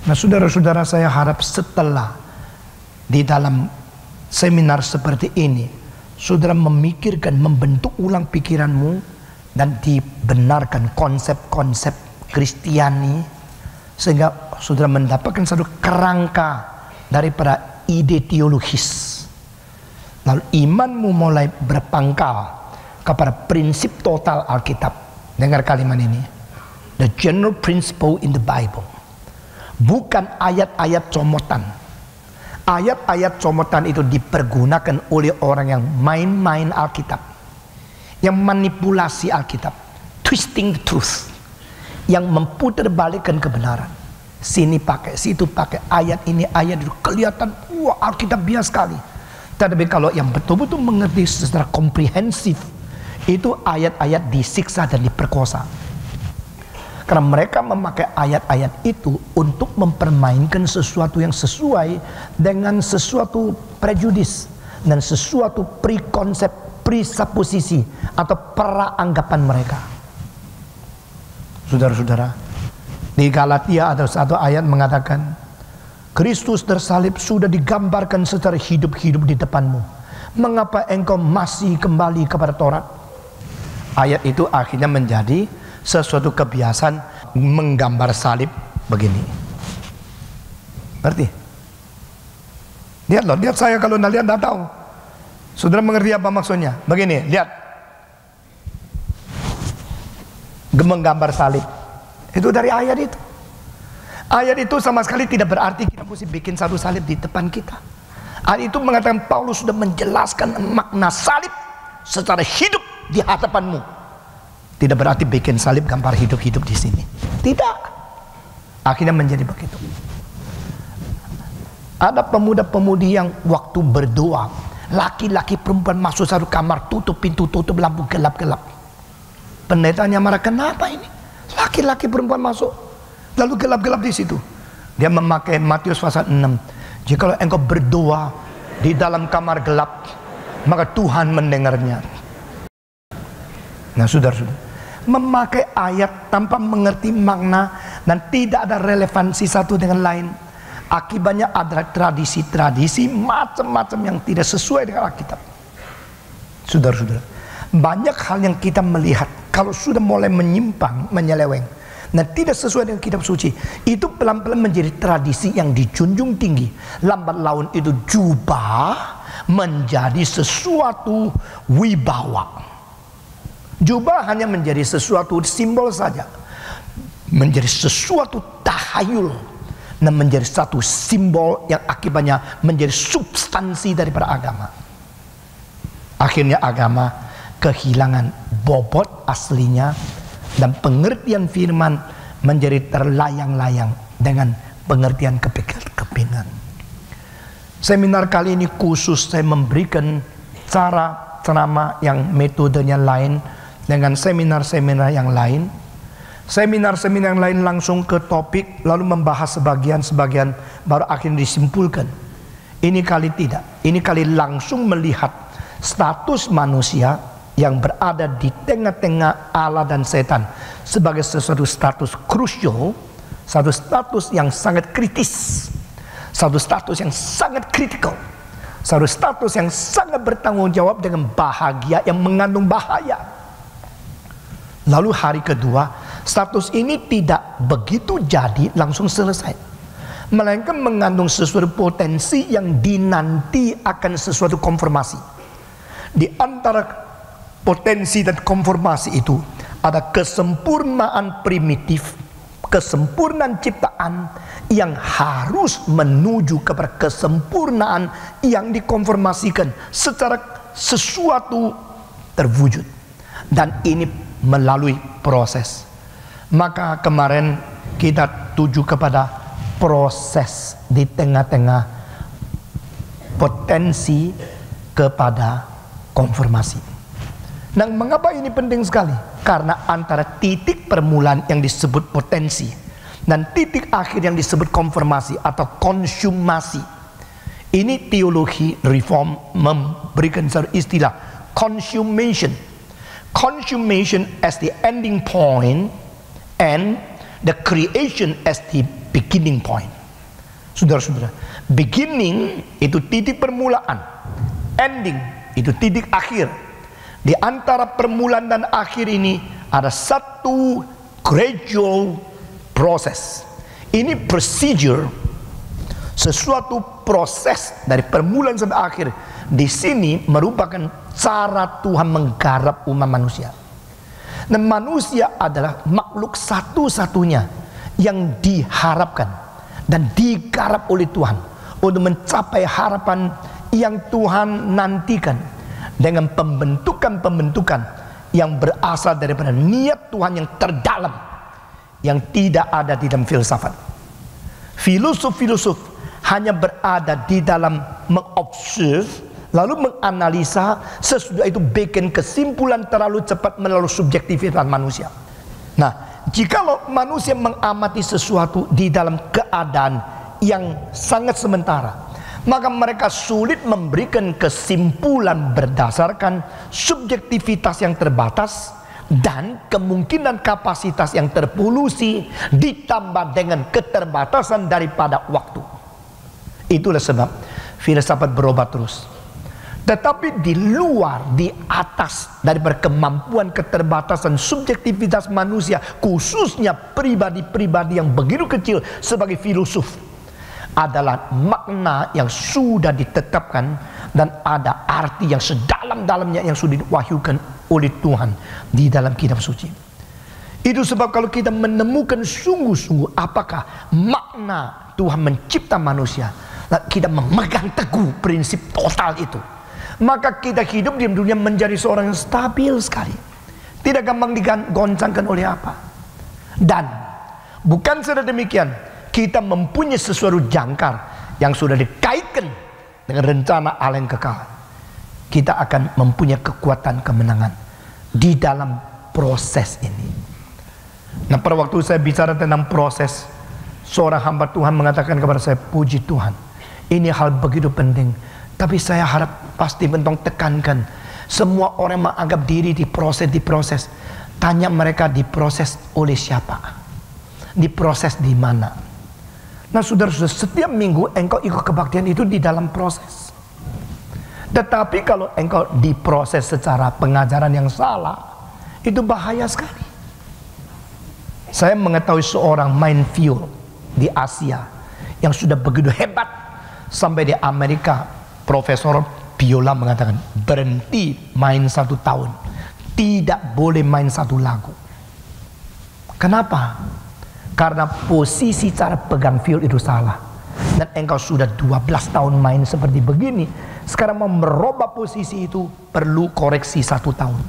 Nah, saudara-saudara, saya harap setelah di dalam seminar seperti ini, saudara memikirkan, membentuk ulang pikiranmu, dan dibenarkan konsep-konsep Kristiani, sehingga saudara mendapatkan satu kerangka daripada ide teologis. Lalu imanmu mulai berpangkal kepada prinsip total Alkitab. Dengar kalimat ini, the general principle in the Bible. Bukan ayat-ayat comotan. Ayat-ayat comotan itu dipergunakan oleh orang yang main-main Alkitab, yang manipulasi Alkitab, twisting the truth, yang memutarbalikkan kebenaran. Sini pakai, situ pakai, ayat ini, ayat itu, kelihatan wah Alkitab biasa sekali. Tetapi kalau yang betul-betul mengerti secara komprehensif, itu ayat-ayat disiksa dan diperkosa. Karena mereka memakai ayat-ayat itu untuk mempermainkan sesuatu yang sesuai dengan sesuatu prejudis dan sesuatu prekonsep, presupposisi atau praanggapan mereka. Saudara-saudara, di Galatia ada satu ayat mengatakan, Kristus tersalib sudah digambarkan secara hidup-hidup di depanmu. Mengapa engkau masih kembali kepada Taurat? Ayat itu akhirnya menjadi sesuatu kebiasaan menggambar salib begini. Ngerti? Lihat loh, lihat saya kalau kalian tidak tahu. Saudara mengerti apa maksudnya? Begini, lihat. Menggambar salib. Itu dari ayat itu. Ayat itu sama sekali tidak berarti kita mesti bikin satu salib di depan kita. Ayat itu mengatakan Paulus sudah menjelaskan makna salib secara hidup di hadapanmu. Tidak berarti bikin salib gambar hidup-hidup di sini. Tidak. Akhirnya menjadi begitu. Ada pemuda-pemudi yang waktu berdoa, laki-laki perempuan masuk satu kamar, tutup pintu, tutup lampu, gelap-gelap. Pendetanya marah, kenapa ini? Laki-laki perempuan masuk, lalu gelap-gelap di situ. Dia memakai Matius pasal 6. Jikalau engkau berdoa di dalam kamar gelap, maka Tuhan mendengarnya. Nah, saudara-saudara, memakai ayat tanpa mengerti makna dan tidak ada relevansi satu dengan lain, akibatnya ada tradisi-tradisi macam-macam yang tidak sesuai dengan Alkitab. Saudara-saudara, banyak hal yang kita melihat kalau sudah mulai menyimpang, menyeleweng dan tidak sesuai dengan kitab suci, itu pelan-pelan menjadi tradisi yang dijunjung tinggi. Lambat laun itu jubah menjadi sesuatu wibawa. Jubah hanya menjadi sesuatu simbol saja, menjadi sesuatu tahayul, dan menjadi satu simbol yang akibatnya menjadi substansi daripada agama. Akhirnya agama kehilangan bobot aslinya dan pengertian firman menjadi terlayang-layang dengan pengertian kepingan. Seminar kali ini khusus saya memberikan cara ceramah yang metodenya lain dengan seminar-seminar yang lain. Seminar-seminar yang lain langsung ke topik, lalu membahas sebagian-sebagian, baru akhirnya disimpulkan. Ini kali tidak. Ini kali langsung melihat status manusia yang berada di tengah-tengah Allah dan setan sebagai sesuatu status krusial, satu status yang sangat kritis, satu status yang sangat kritikal, satu status yang sangat bertanggung jawab dengan bahagia yang mengandung bahaya. Lalu hari kedua, status ini tidak begitu jadi langsung selesai, melainkan mengandung sesuatu potensi yang dinanti akan sesuatu konfirmasi. Di antara potensi dan konfirmasi itu ada kesempurnaan primitif, kesempurnaan ciptaan yang harus menuju kepada kesempurnaan yang dikonfirmasikan secara sesuatu terwujud, dan ini melalui proses. Maka kemarin kita tuju kepada proses di tengah-tengah potensi kepada konfirmasi. Nah, mengapa ini penting sekali? Karena antara titik permulaan yang disebut potensi dan titik akhir yang disebut konfirmasi atau konsumasi, ini teologi reform memberikan satu istilah consummation. Consummation as the ending point and the creation as the beginning point. Saudara-saudara, beginning itu titik permulaan, ending itu titik akhir. Di antara permulaan dan akhir ini ada satu gradual proses. Ini procedure, sesuatu proses dari permulaan sampai akhir. Di sini merupakan cara Tuhan menggarap umat manusia. Dan manusia adalah makhluk satu-satunya yang diharapkan dan digarap oleh Tuhan untuk mencapai harapan yang Tuhan nantikan dengan pembentukan-pembentukan yang berasal daripada niat Tuhan yang terdalam, yang tidak ada di dalam filsafat. Filosof-filosof hanya berada di dalam mengobserve, lalu menganalisa, sesudah itu bikin kesimpulan terlalu cepat melalui subjektivitas manusia. Nah, jikalau manusia mengamati sesuatu di dalam keadaan yang sangat sementara, maka mereka sulit memberikan kesimpulan berdasarkan subjektivitas yang terbatas dan kemungkinan kapasitas yang terpolusi, ditambah dengan keterbatasan daripada waktu. Itulah sebab filsafat berubah terus. Tetapi di luar, di atas daripada kemampuan keterbatasan subjektivitas manusia, khususnya pribadi-pribadi yang begitu kecil sebagai filosof, adalah makna yang sudah ditetapkan dan ada arti yang sedalam-dalamnya yang sudah diwahyukan oleh Tuhan di dalam kitab suci. Itu sebab kalau kita menemukan sungguh-sungguh apakah makna Tuhan mencipta manusia, kita memegang teguh prinsip total itu, maka kita hidup di dunia menjadi seorang yang stabil sekali, tidak gampang digoncangkan oleh apa. Dan bukan saja demikian, kita mempunyai sesuatu jangkar yang sudah dikaitkan dengan rencana Allah yang kekal. Kita akan mempunyai kekuatan kemenangan di dalam proses ini. Nah, pada waktu saya bicara tentang proses, seorang hamba Tuhan mengatakan kepada saya, puji Tuhan, ini hal begitu penting. Tapi saya harap pasti mentong tekankan, semua orang menganggap diri diproses. Tanya mereka diproses oleh siapa? Diproses di mana? Nah, saudara-saudara, setiap minggu engkau ikut kebaktian itu di dalam proses. Tetapi kalau engkau diproses secara pengajaran yang salah, itu bahaya sekali. Saya mengetahui seorang main viol di Asia yang sudah begitu hebat, sampai di Amerika profesor biola mengatakan berhenti main 1 tahun, tidak boleh main 1 lagu. Kenapa? Karena posisi cara pegang viol itu salah. Dan engkau sudah 12 tahun main seperti begini, sekarang mau merubah posisi itu perlu koreksi 1 tahun.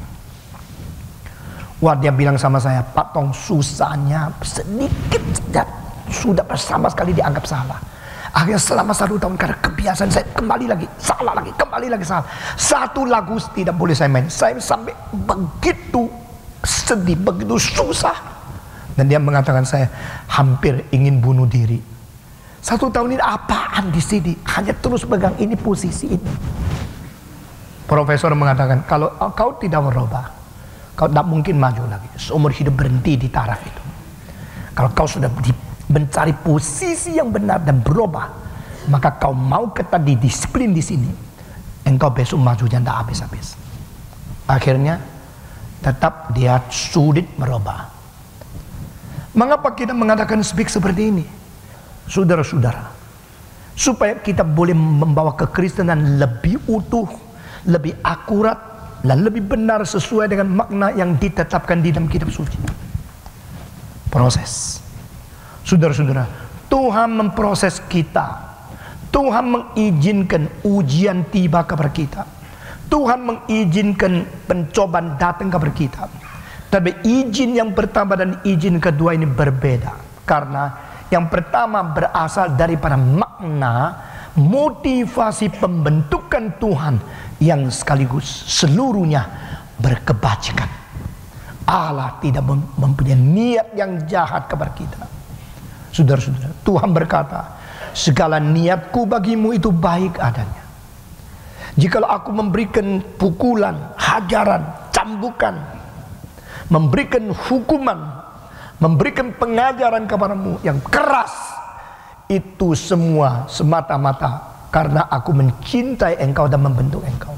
Wah, dia bilang sama saya, Pak Tong, susahnya sedikit saja sudah sama sekali dianggap salah. Akhirnya selama 1 tahun karena kebiasaan saya kembali lagi salah. 1 lagu tidak boleh saya main. Saya sampai begitu sedih, begitu susah. Dan dia mengatakan saya hampir ingin bunuh diri. 1 tahun ini apaan di sini? Hanya terus pegang ini posisi ini. Profesor mengatakan kalau kau tidak merubah, kau tidak mungkin maju lagi. Seumur hidup berhenti di taraf itu. Kalau kau sudah mencari posisi yang benar dan berubah, maka kau mau ketat di disiplin di sini, engkau besok majunya tidak habis-habis. Akhirnya tetap dia sulit merubah. Mengapa kita mengadakan speak seperti ini? Saudara-saudara, supaya kita boleh membawa kekristenan lebih utuh, lebih akurat, dan lebih benar sesuai dengan makna yang ditetapkan di dalam kitab suci. Proses. Saudara-saudara, Tuhan memproses kita. Tuhan mengizinkan ujian tiba kepada kita. Tuhan mengizinkan pencobaan datang kepada kita. Tapi izin yang pertama dan izin kedua ini berbeda. Karena yang pertama berasal daripada makna motivasi pembentukan Tuhan yang sekaligus seluruhnya berkebajikan. Allah tidak mempunyai niat yang jahat kepada kita. Saudara-saudara, Tuhan berkata, segala niatku bagimu itu baik adanya. Jikalau aku memberikan pukulan, hajaran, cambukan, memberikan hukuman, memberikan pengajaran kepadamu yang keras, itu semua semata-mata karena aku mencintai engkau dan membentuk engkau.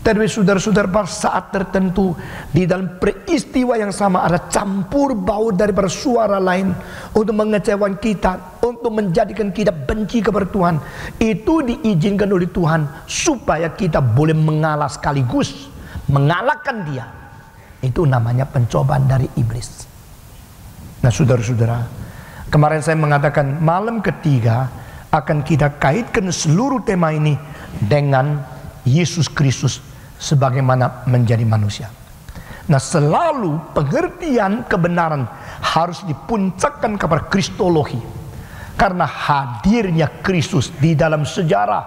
Tapi saudara-saudara, pada saat tertentu di dalam peristiwa yang sama ada campur baur daripada suara lain untuk mengecewakan kita, untuk menjadikan kita benci kepada Tuhan. Itu diizinkan oleh Tuhan supaya kita boleh mengalah sekaligus mengalahkan dia. Itu namanya pencobaan dari iblis. Nah saudara-saudara, kemarin saya mengatakan malam ketiga akan kita kaitkan seluruh tema ini dengan Yesus Kristus sebagaimana menjadi manusia. Nah, selalu pengertian kebenaran harus dipuncakkan kepada kristologi, karena hadirnya Kristus di dalam sejarah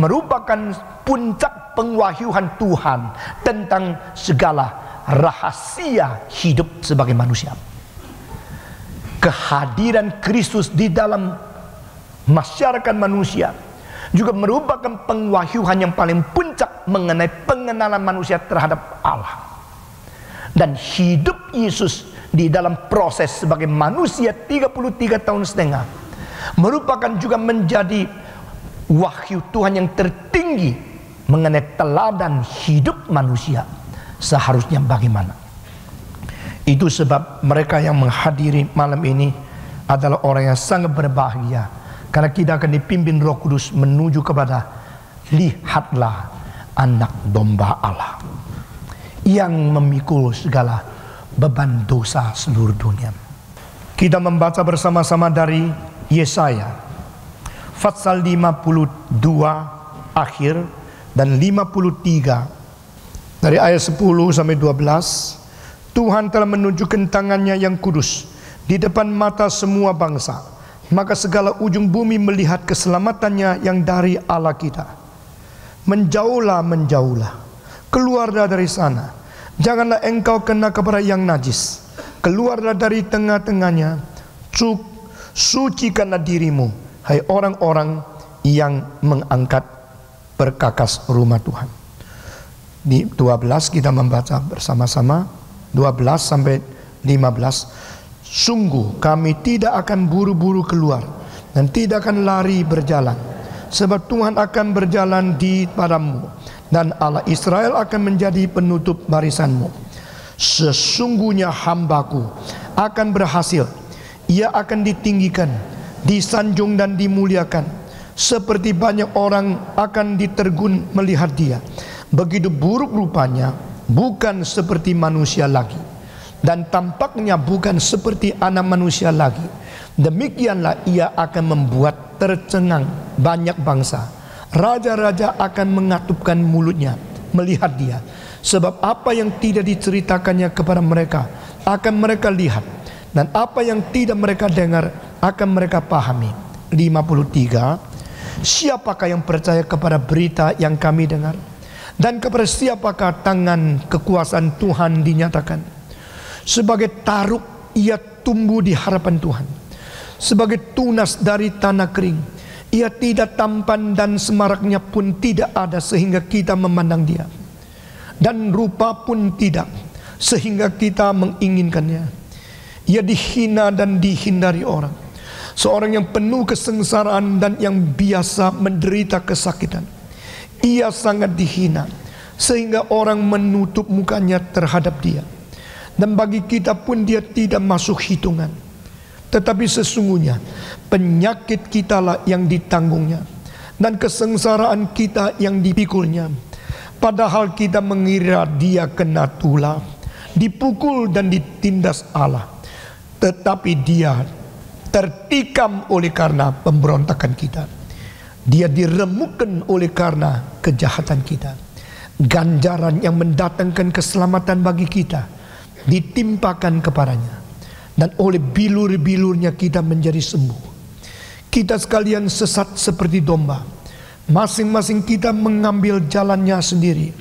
merupakan puncak pengwahyuan Tuhan tentang segala rahasia hidup sebagai manusia. Kehadiran Kristus di dalam masyarakat manusia juga merupakan pengwahyuan yang paling puncak mengenai pengenalan manusia terhadap Allah. Dan hidup Yesus di dalam proses sebagai manusia 33 tahun setengah merupakan juga menjadi wahyu Tuhan yang tertinggi mengenai teladan hidup manusia seharusnya bagaimana. Itu sebab mereka yang menghadiri malam ini adalah orang yang sangat berbahagia, karena kita akan dipimpin Roh Kudus menuju kepada lihatlah anak domba Allah yang memikul segala beban dosa seluruh dunia. Kita membaca bersama-sama dari Yesaya pasal 52 akhir dan 53 dari ayat 10 sampai 12. Tuhan telah menunjukkan tangannya yang kudus di depan mata semua bangsa, maka segala ujung bumi melihat keselamatannya yang dari Allah kita. Menjauhlah, menjauhlah, keluarlah dari sana, janganlah engkau kena kepada yang najis. Keluarlah dari tengah-tengahnya, sucikanlah dirimu, hai orang-orang yang mengangkat perkakas rumah Tuhan. Di 12 kita membaca bersama-sama 12 sampai 15. Sungguh kami tidak akan buru-buru keluar dan tidak akan lari berjalan, sebab Tuhan akan berjalan di padamu dan Allah Israel akan menjadi penutup barisanmu. Sesungguhnya hambaku akan berhasil, ia akan ditinggikan, disanjung dan dimuliakan, seperti banyak orang akan ditergun melihat dia. Begitu buruk rupanya, bukan seperti manusia lagi, dan tampaknya bukan seperti anak manusia lagi. Demikianlah ia akan membuat tercengang banyak bangsa. Raja-raja akan mengatupkan mulutnya melihat dia, sebab apa yang tidak diceritakannya kepada mereka akan mereka lihat, dan apa yang tidak mereka dengar akan mereka pahami. 53. Siapakah yang percaya kepada berita yang kami dengar? Dan kepada siapakah tangan kekuasaan Tuhan dinyatakan? Sebagai taruk ia tumbuh di harapan Tuhan, sebagai tunas dari tanah kering. Ia tidak tampan dan semaraknya pun tidak ada sehingga kita memandang dia, dan rupa pun tidak sehingga kita menginginkannya. Ia dihina dan dihindari orang, seorang yang penuh kesengsaraan dan yang biasa menderita kesakitan. Ia sangat dihina sehingga orang menutup mukanya terhadap dia, dan bagi kita pun dia tidak masuk hitungan. Tetapi sesungguhnya penyakit kitalah yang ditanggungnya, dan kesengsaraan kita yang dipikulnya. Padahal kita mengira dia kena tulah, dipukul dan ditindas Allah, tetapi dia tertikam oleh karena pemberontakan kita. Dia diremukkan oleh karena kejahatan kita. Ganjaran yang mendatangkan keselamatan bagi kita ditimpakan kepadanya, dan oleh bilur-bilurnya kita menjadi sembuh. Kita sekalian sesat seperti domba, masing-masing kita mengambil jalannya sendiri,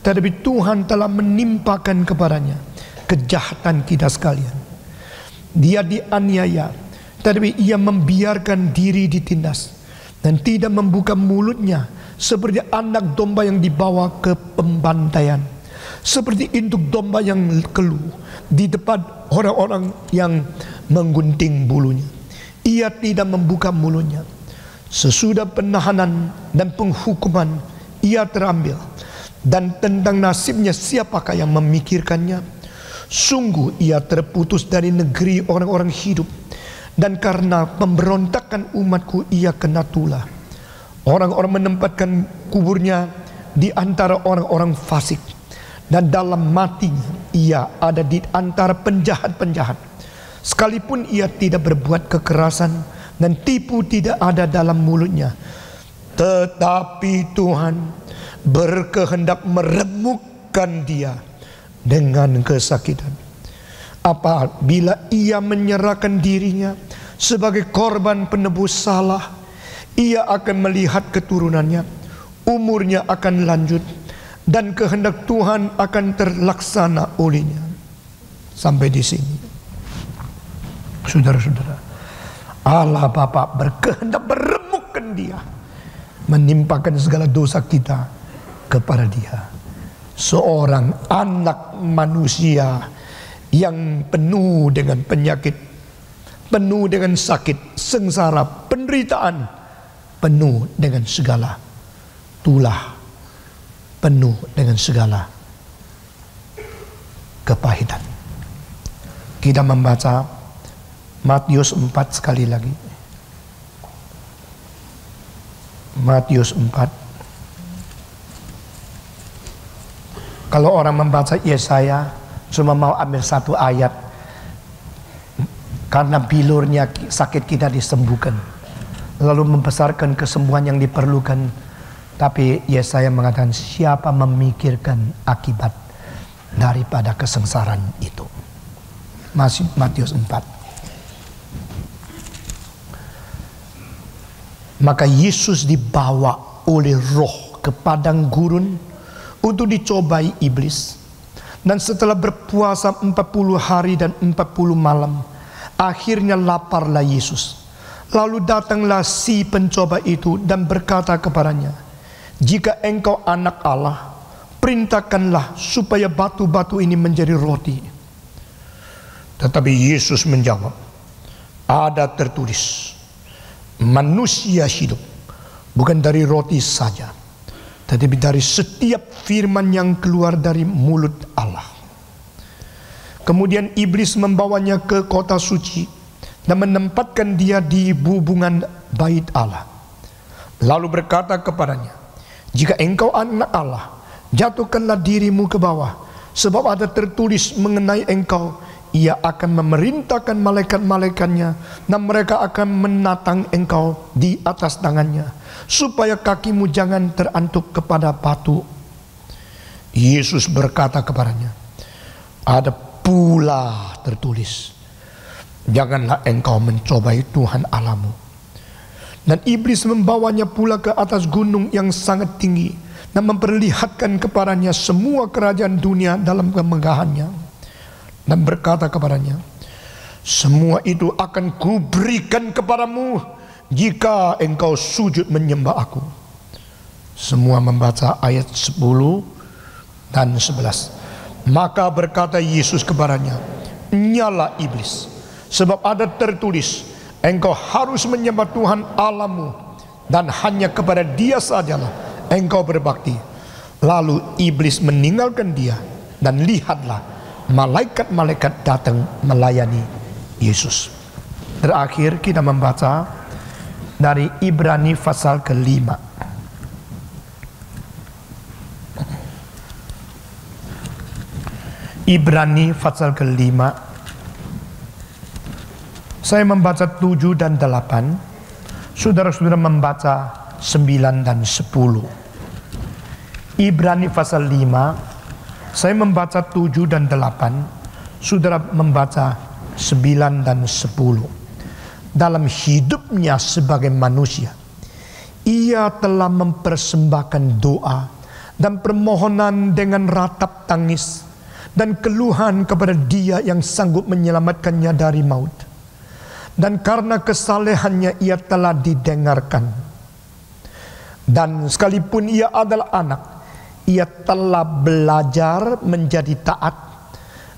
tetapi Tuhan telah menimpakan kepadanya kejahatan kita sekalian. Dia dianiaya, tetapi ia membiarkan diri ditindas, dan tidak membuka mulutnya, seperti anak domba yang dibawa ke pembantaian. seperti induk domba yang keluh di depan orang-orang yang menggunting bulunya. Ia tidak membuka mulutnya. Sesudah penahanan dan penghukuman, ia terambil. Dan tentang nasibnya siapakah yang memikirkannya? Sungguh ia terputus dari negeri orang-orang hidup, dan karena pemberontakan umatku ia kena tulah. Orang-orang menempatkan kuburnya di antara orang-orang fasik, dan dalam matinya ia ada di antara penjahat-penjahat. Sekalipun ia tidak berbuat kekerasan dan tipu tidak ada dalam mulutnya, tetapi Tuhan berkehendak meremukkan dia dengan kesakitan. Apabila ia menyerahkan dirinya sebagai korban penebus salah, ia akan melihat keturunannya, umurnya akan lanjut, dan kehendak Tuhan akan terlaksana olehnya. Sampai di sini, saudara-saudara, Allah Bapa berkehendak meremukkan dia, menimpakan segala dosa kita kepada dia. Seorang anak manusia yang penuh dengan penyakit, penuh dengan sakit, sengsara, penderitaan, penuh dengan segala tulah, penuh dengan segala kepahitan. Kita membaca Matius 4 sekali lagi. Matius 4. Kalau orang membaca Yesaya cuma mau ambil satu ayat, karena bilurnya sakit kita disembuhkan, lalu membesarkan kesembuhan yang diperlukan. Tapi Yesaya mengatakan, siapa memikirkan akibat daripada kesengsaraan itu? Matius 4. Maka Yesus dibawa oleh Roh ke padang gurun untuk dicobai iblis. Dan setelah berpuasa 40 hari dan 40 malam, akhirnya laparlah Yesus. Lalu datanglah si pencoba itu dan berkata kepadanya, jika engkau anak Allah, perintahkanlah supaya batu-batu ini menjadi roti. Tetapi Yesus menjawab, ada tertulis, manusia hidup bukan dari roti saja, tetapi dari setiap firman yang keluar dari mulut Allah. Kemudian iblis membawanya ke kota suci dan menempatkan dia di hubungan bait Allah. Lalu berkata kepadanya, jika engkau anak Allah, jatuhkanlah dirimu ke bawah, sebab ada tertulis mengenai engkau, ia akan memerintahkan malaikat-malaikatnya, dan mereka akan menatang engkau di atas tangannya, supaya kakimu jangan terantuk kepada batu. Yesus berkata kepadanya, ada pula tertulis, janganlah engkau mencobai Tuhan Allahmu. Dan iblis membawanya pula ke atas gunung yang sangat tinggi, dan memperlihatkan kepadanya semua kerajaan dunia dalam kemegahannya. Dan berkata kepadanya, semua itu akan kuberikan kepadamu jika engkau sujud menyembah aku. Semua membaca ayat 10 dan 11. Maka berkata Yesus kepadanya, nyala iblis, sebab ada tertulis, engkau harus menyembah Tuhan Allahmu, dan hanya kepada Dia sajalah engkau berbakti. Lalu iblis meninggalkan dia, dan lihatlah, malaikat-malaikat datang melayani Yesus. Terakhir kita membaca dari Ibrani pasal ke-5. Ibrani pasal ke-5. Saya membaca 7 dan 8. Saudara-saudara membaca 9 dan 10. Ibrani pasal 5. Saya membaca 7 dan 8. Saudara membaca 9 dan 10. Dalam hidupnya sebagai manusia, ia telah mempersembahkan doa dan permohonan dengan ratap tangis dan keluhan kepada Dia yang sanggup menyelamatkannya dari maut. Dan karena kesalehannya ia telah didengarkan. Dan sekalipun ia adalah anak, ia telah belajar menjadi taat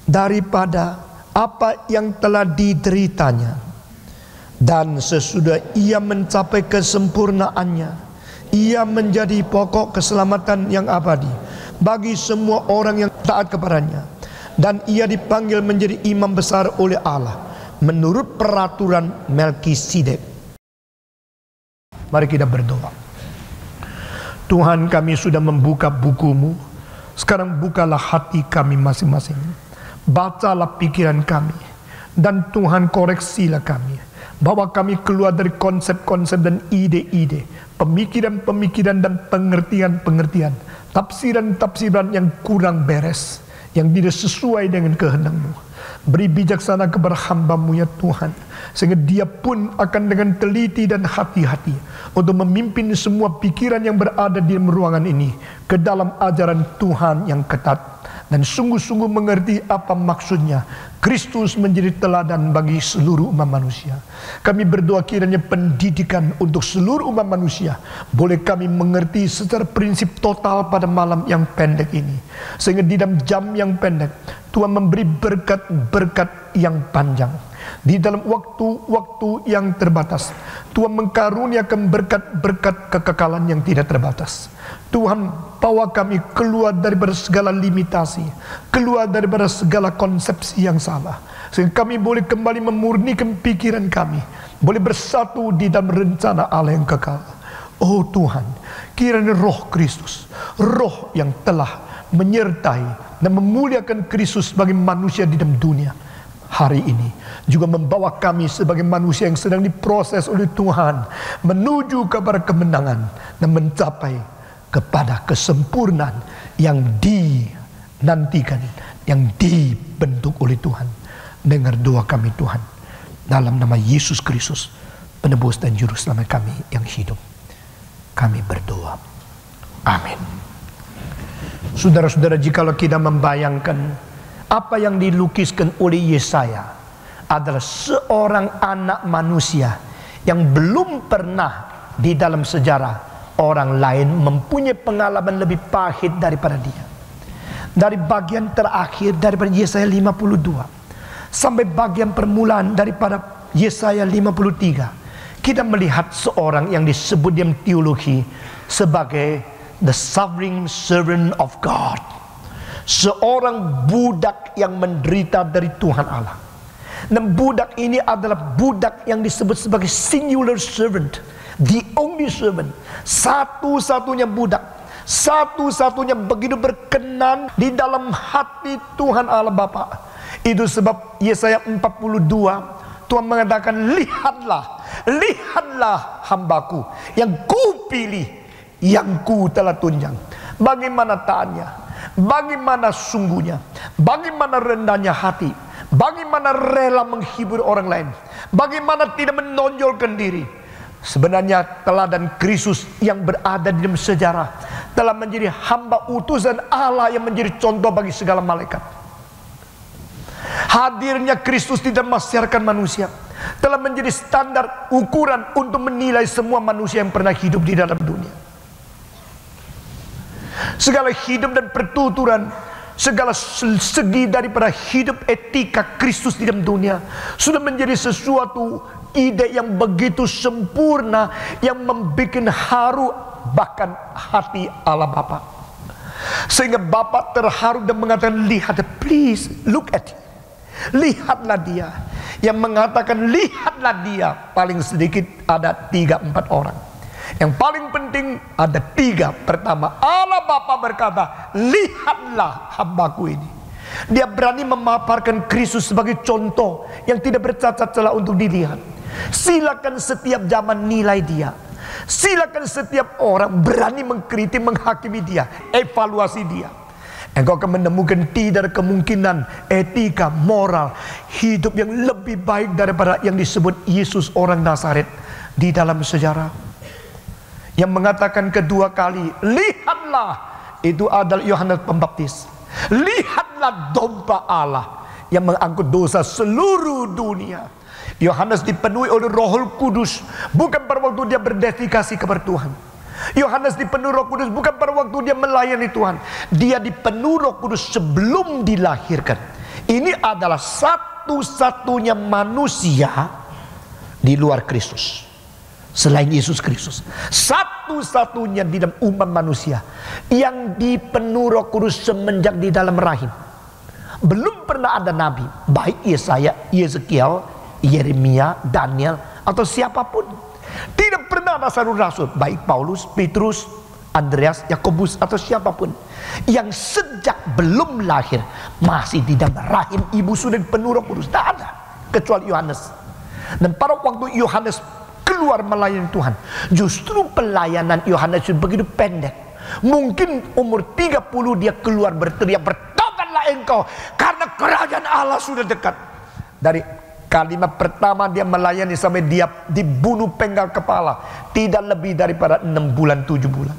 daripada apa yang telah dideritanya. Dan sesudah ia mencapai kesempurnaannya, ia menjadi pokok keselamatan yang abadi bagi semua orang yang taat kepadanya. Dan ia dipanggil menjadi imam besar oleh Allah menurut peraturan Melkisedek. Mari kita berdoa. Tuhan, kami sudah membuka buku-Mu. Sekarang bukalah hati kami masing-masing. Bacalah pikiran kami. Dan Tuhan, koreksilah kami, bahwa kami keluar dari konsep-konsep dan ide-ide, pemikiran-pemikiran dan pengertian-pengertian, tafsiran-tafsiran yang kurang beres, yang tidak sesuai dengan kehendak-Mu. Beri bijaksana kepada hamba-Mu ya Tuhan, sehingga dia pun akan dengan teliti dan hati-hati untuk memimpin semua pikiran yang berada di ruangan ini ke dalam ajaran Tuhan yang ketat, dan sungguh-sungguh mengerti apa maksudnya Kristus menjadi teladan bagi seluruh umat manusia. Kami berdoa kiranya pendidikan untuk seluruh umat manusia boleh kami mengerti secara prinsip total pada malam yang pendek ini, sehingga di dalam jam yang pendek Tuhan memberi berkat-berkat yang panjang. Di dalam waktu-waktu yang terbatas Tuhan mengkaruniakan berkat-berkat kekekalan yang tidak terbatas. Tuhan, bawa kami keluar daripada segala limitasi, keluar daripada segala konsepsi yang salah, sehingga kami boleh kembali memurnikan pikiran kami, boleh bersatu di dalam rencana Allah yang kekal. Oh Tuhan, kiranya Roh Kristus, Roh yang telah menyertai dan memuliakan Kristus sebagai manusia di dalam dunia hari ini, juga membawa kami sebagai manusia yang sedang diproses oleh Tuhan menuju kepada kemenangan dan mencapai kepada kesempurnaan yang dinantikan, yang dibentuk oleh Tuhan. Dengar doa kami Tuhan, dalam nama Yesus Kristus, penebus dan juru selamat kami yang hidup, kami berdoa. Amin. Saudara-saudara, jikalau kita membayangkan apa yang dilukiskan oleh Yesaya adalah seorang anak manusia yang belum pernah di dalam sejarah orang lain mempunyai pengalaman lebih pahit daripada dia. Dari bagian terakhir daripada Yesaya 52 sampai bagian permulaan daripada Yesaya 53, kita melihat seorang yang disebut dalam teologi sebagai the suffering servant of God. Seorang budak yang menderita dari Tuhan Allah. Dan budak ini adalah budak yang disebut sebagai singular servant, the only servant, satu-satunya budak, satu-satunya begitu berkenan di dalam hati Tuhan Allah Bapa. Itu sebab Yesaya 42 Tuhan mengatakan, lihatlah hambaku yang kupilih, yang ku telah tunjang. Bagaimana taatnya, bagaimana sungguhnya, bagaimana rendahnya hati, bagaimana rela menghibur orang lain, bagaimana tidak menonjolkan diri. Sebenarnya teladan Kristus yang berada di dalam sejarah telah menjadi hamba utusan Allah yang menjadi contoh bagi segala malaikat. Hadirnya Kristus di dalam masyarakat manusia telah menjadi standar ukuran untuk menilai semua manusia yang pernah hidup di dalam dunia. Segala hidup dan pertuturan, segala segi daripada hidup etika Kristus di dalam dunia sudah menjadi sesuatu ide yang begitu sempurna, yang membuat haru bahkan hati Allah Bapa. Sehingga Bapa terharu dan mengatakan, lihat, please look at him. Lihatlah dia. Yang mengatakan lihatlah dia, paling sedikit ada 3-4 orang. Yang paling penting ada 3. Pertama, Allah Bapa berkata, lihatlah hambaku ini. Dia berani memaparkan Kristus sebagai contoh yang tidak bercacat celah untuk dilihat. Silakan setiap zaman nilai dia. Silakan setiap orang berani mengkritik, menghakimi dia, evaluasi dia. Engkau akan menemukan tidak kemungkinan etika, moral, hidup yang lebih baik daripada yang disebut Yesus orang Nazaret di dalam sejarah. Yang mengatakan kedua kali, lihatlah, itu adalah Yohanes Pembaptis. Lihatlah domba Allah yang mengangkut dosa seluruh dunia. Yohanes dipenuhi oleh Roh Kudus, bukan pada waktu dia berdedikasi kepada Tuhan, Yohanes dipenuhi Roh Kudus bukan pada waktu dia melayani Tuhan. Dia dipenuhi Roh Kudus sebelum dilahirkan. Ini adalah satu-satunya manusia di luar Kristus, selain Yesus Kristus. Satu-satunya di dalam umat manusia yang dipenuhi Roh Kudus semenjak di dalam rahim. Belum pernah ada nabi, baik Yesaya, Yeskiel, Yeremia, Daniel, atau siapapun. Tidak pernah ada seorang rasul, baik Paulus, Petrus, Andreas, Yakobus, atau siapapun, yang sejak belum lahir masih di dalam rahim ibu sudah penuh Roh Kudus. Tidak ada, kecuali Yohanes. Dan pada waktu Yohanes keluar melayani Tuhan, justru pelayanan Yohanes itu begitu pendek. Mungkin umur 30 dia keluar berteriak, "Bertobatlah engkau, karena kerajaan Allah sudah dekat." Dari kalimat pertama dia melayani sampai dia dibunuh penggal kepala, tidak lebih daripada 6 bulan 7 bulan.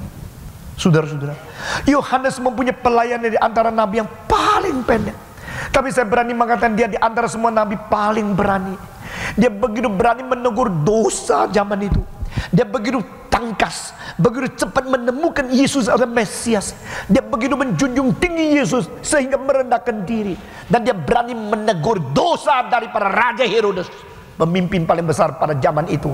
Saudara-saudara, Yohanes mempunyai pelayanan di antara nabi yang paling pendek. Tapi saya berani mengatakan dia di antara semua nabi paling berani. Dia begitu berani menegur dosa zaman itu. Dia begitu tangkas, begitu cepat menemukan Yesus adalah Mesias. Dia begitu menjunjung tinggi Yesus sehingga merendahkan diri. Dan dia berani menegur dosa daripada Raja Herodes, pemimpin paling besar pada zaman itu.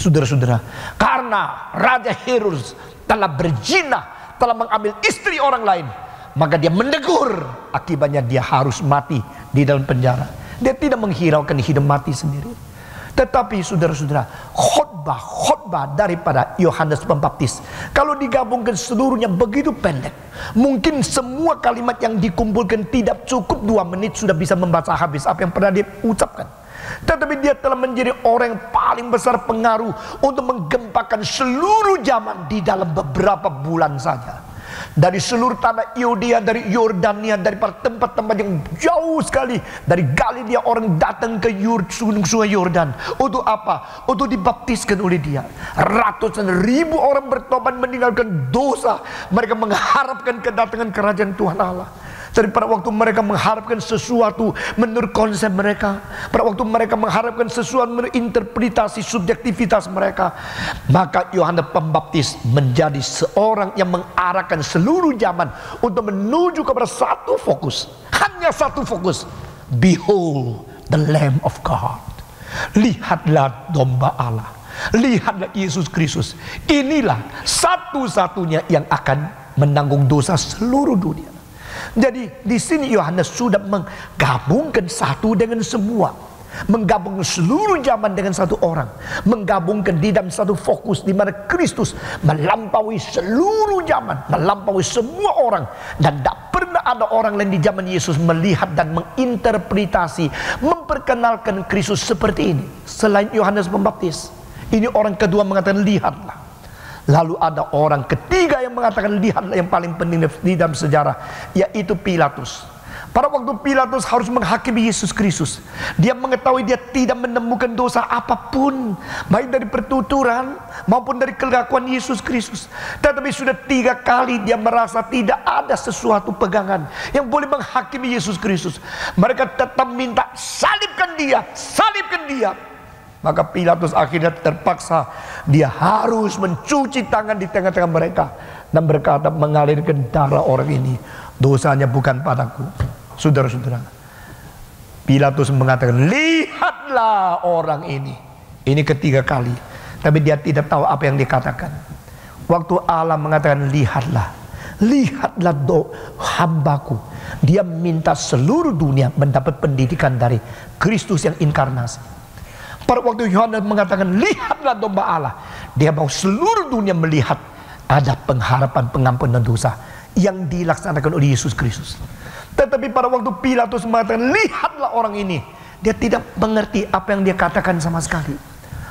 Saudara-saudara, karena Raja Herodes telah berzina, telah mengambil istri orang lain, maka dia menegur, akibatnya dia harus mati di dalam penjara. Dia tidak menghiraukan hidup mati sendiri. Tetapi saudara-saudara, khotbah daripada Yohanes Pembaptis, kalau digabungkan seluruhnya begitu pendek. Mungkin semua kalimat yang dikumpulkan tidak cukup 2 menit sudah bisa membaca habis apa yang pernah dia ucapkan. Tetapi dia telah menjadi orang yang paling besar pengaruh untuk menggempakan seluruh zaman di dalam beberapa bulan saja. Dari seluruh tanah Yudea, dari Yordania, dari tempat-tempat yang jauh sekali, dari Galilea orang datang ke sungai Yordan. Untuk apa? Untuk dibaptiskan oleh dia. Ratusan ribu orang bertobat meninggalkan dosa. Mereka mengharapkan kedatangan kerajaan Tuhan Allah. Jadi pada waktu mereka mengharapkan sesuatu menurut konsep mereka, pada waktu mereka mengharapkan sesuatu menurut interpretasi subjektivitas mereka, maka Yohanes Pembaptis menjadi seorang yang mengarahkan seluruh zaman untuk menuju kepada satu fokus, hanya satu fokus. Behold the Lamb of God. Lihatlah domba Allah, lihatlah Yesus Kristus. Inilah satu-satunya yang akan menanggung dosa seluruh dunia. Jadi di sini Yohanes sudah menggabungkan satu dengan semua, menggabungkan seluruh zaman dengan satu orang, menggabungkan di dalam satu fokus di mana Kristus melampaui seluruh zaman, melampaui semua orang, dan tidak pernah ada orang lain di zaman Yesus melihat dan menginterpretasi, memperkenalkan Kristus seperti ini selain Yohanes Pembaptis. Ini orang kedua mengatakan lihatlah. Lalu ada orang ketiga yang mengatakan lihatlah, yang paling penting di dalam sejarah, yaitu Pilatus. Pada waktu Pilatus harus menghakimi Yesus Kristus, dia mengetahui dia tidak menemukan dosa apapun, baik dari pertuturan maupun dari kelakuan Yesus Kristus. Tetapi sudah 3 kali dia merasa tidak ada sesuatu pegangan yang boleh menghakimi Yesus Kristus. Mereka tetap minta salibkan dia, salibkan dia. Maka Pilatus akhirnya terpaksa, dia harus mencuci tangan di tengah-tengah mereka dan berkata, mengalirkan darah orang ini, dosanya bukan padaku. Saudara-saudara, Pilatus mengatakan, lihatlah orang ini. Ini ketiga kali, tapi dia tidak tahu apa yang dikatakan. Waktu Allah mengatakan lihatlah, lihatlah hambaku, dia minta seluruh dunia mendapat pendidikan dari Kristus yang inkarnasi. Pada waktu Yohanes mengatakan lihatlah domba Allah, dia mau seluruh dunia melihat ada pengharapan pengampunan dosa yang dilaksanakan oleh Yesus Kristus. Tetapi pada waktu Pilatus mengatakan lihatlah orang ini, dia tidak mengerti apa yang dia katakan sama sekali.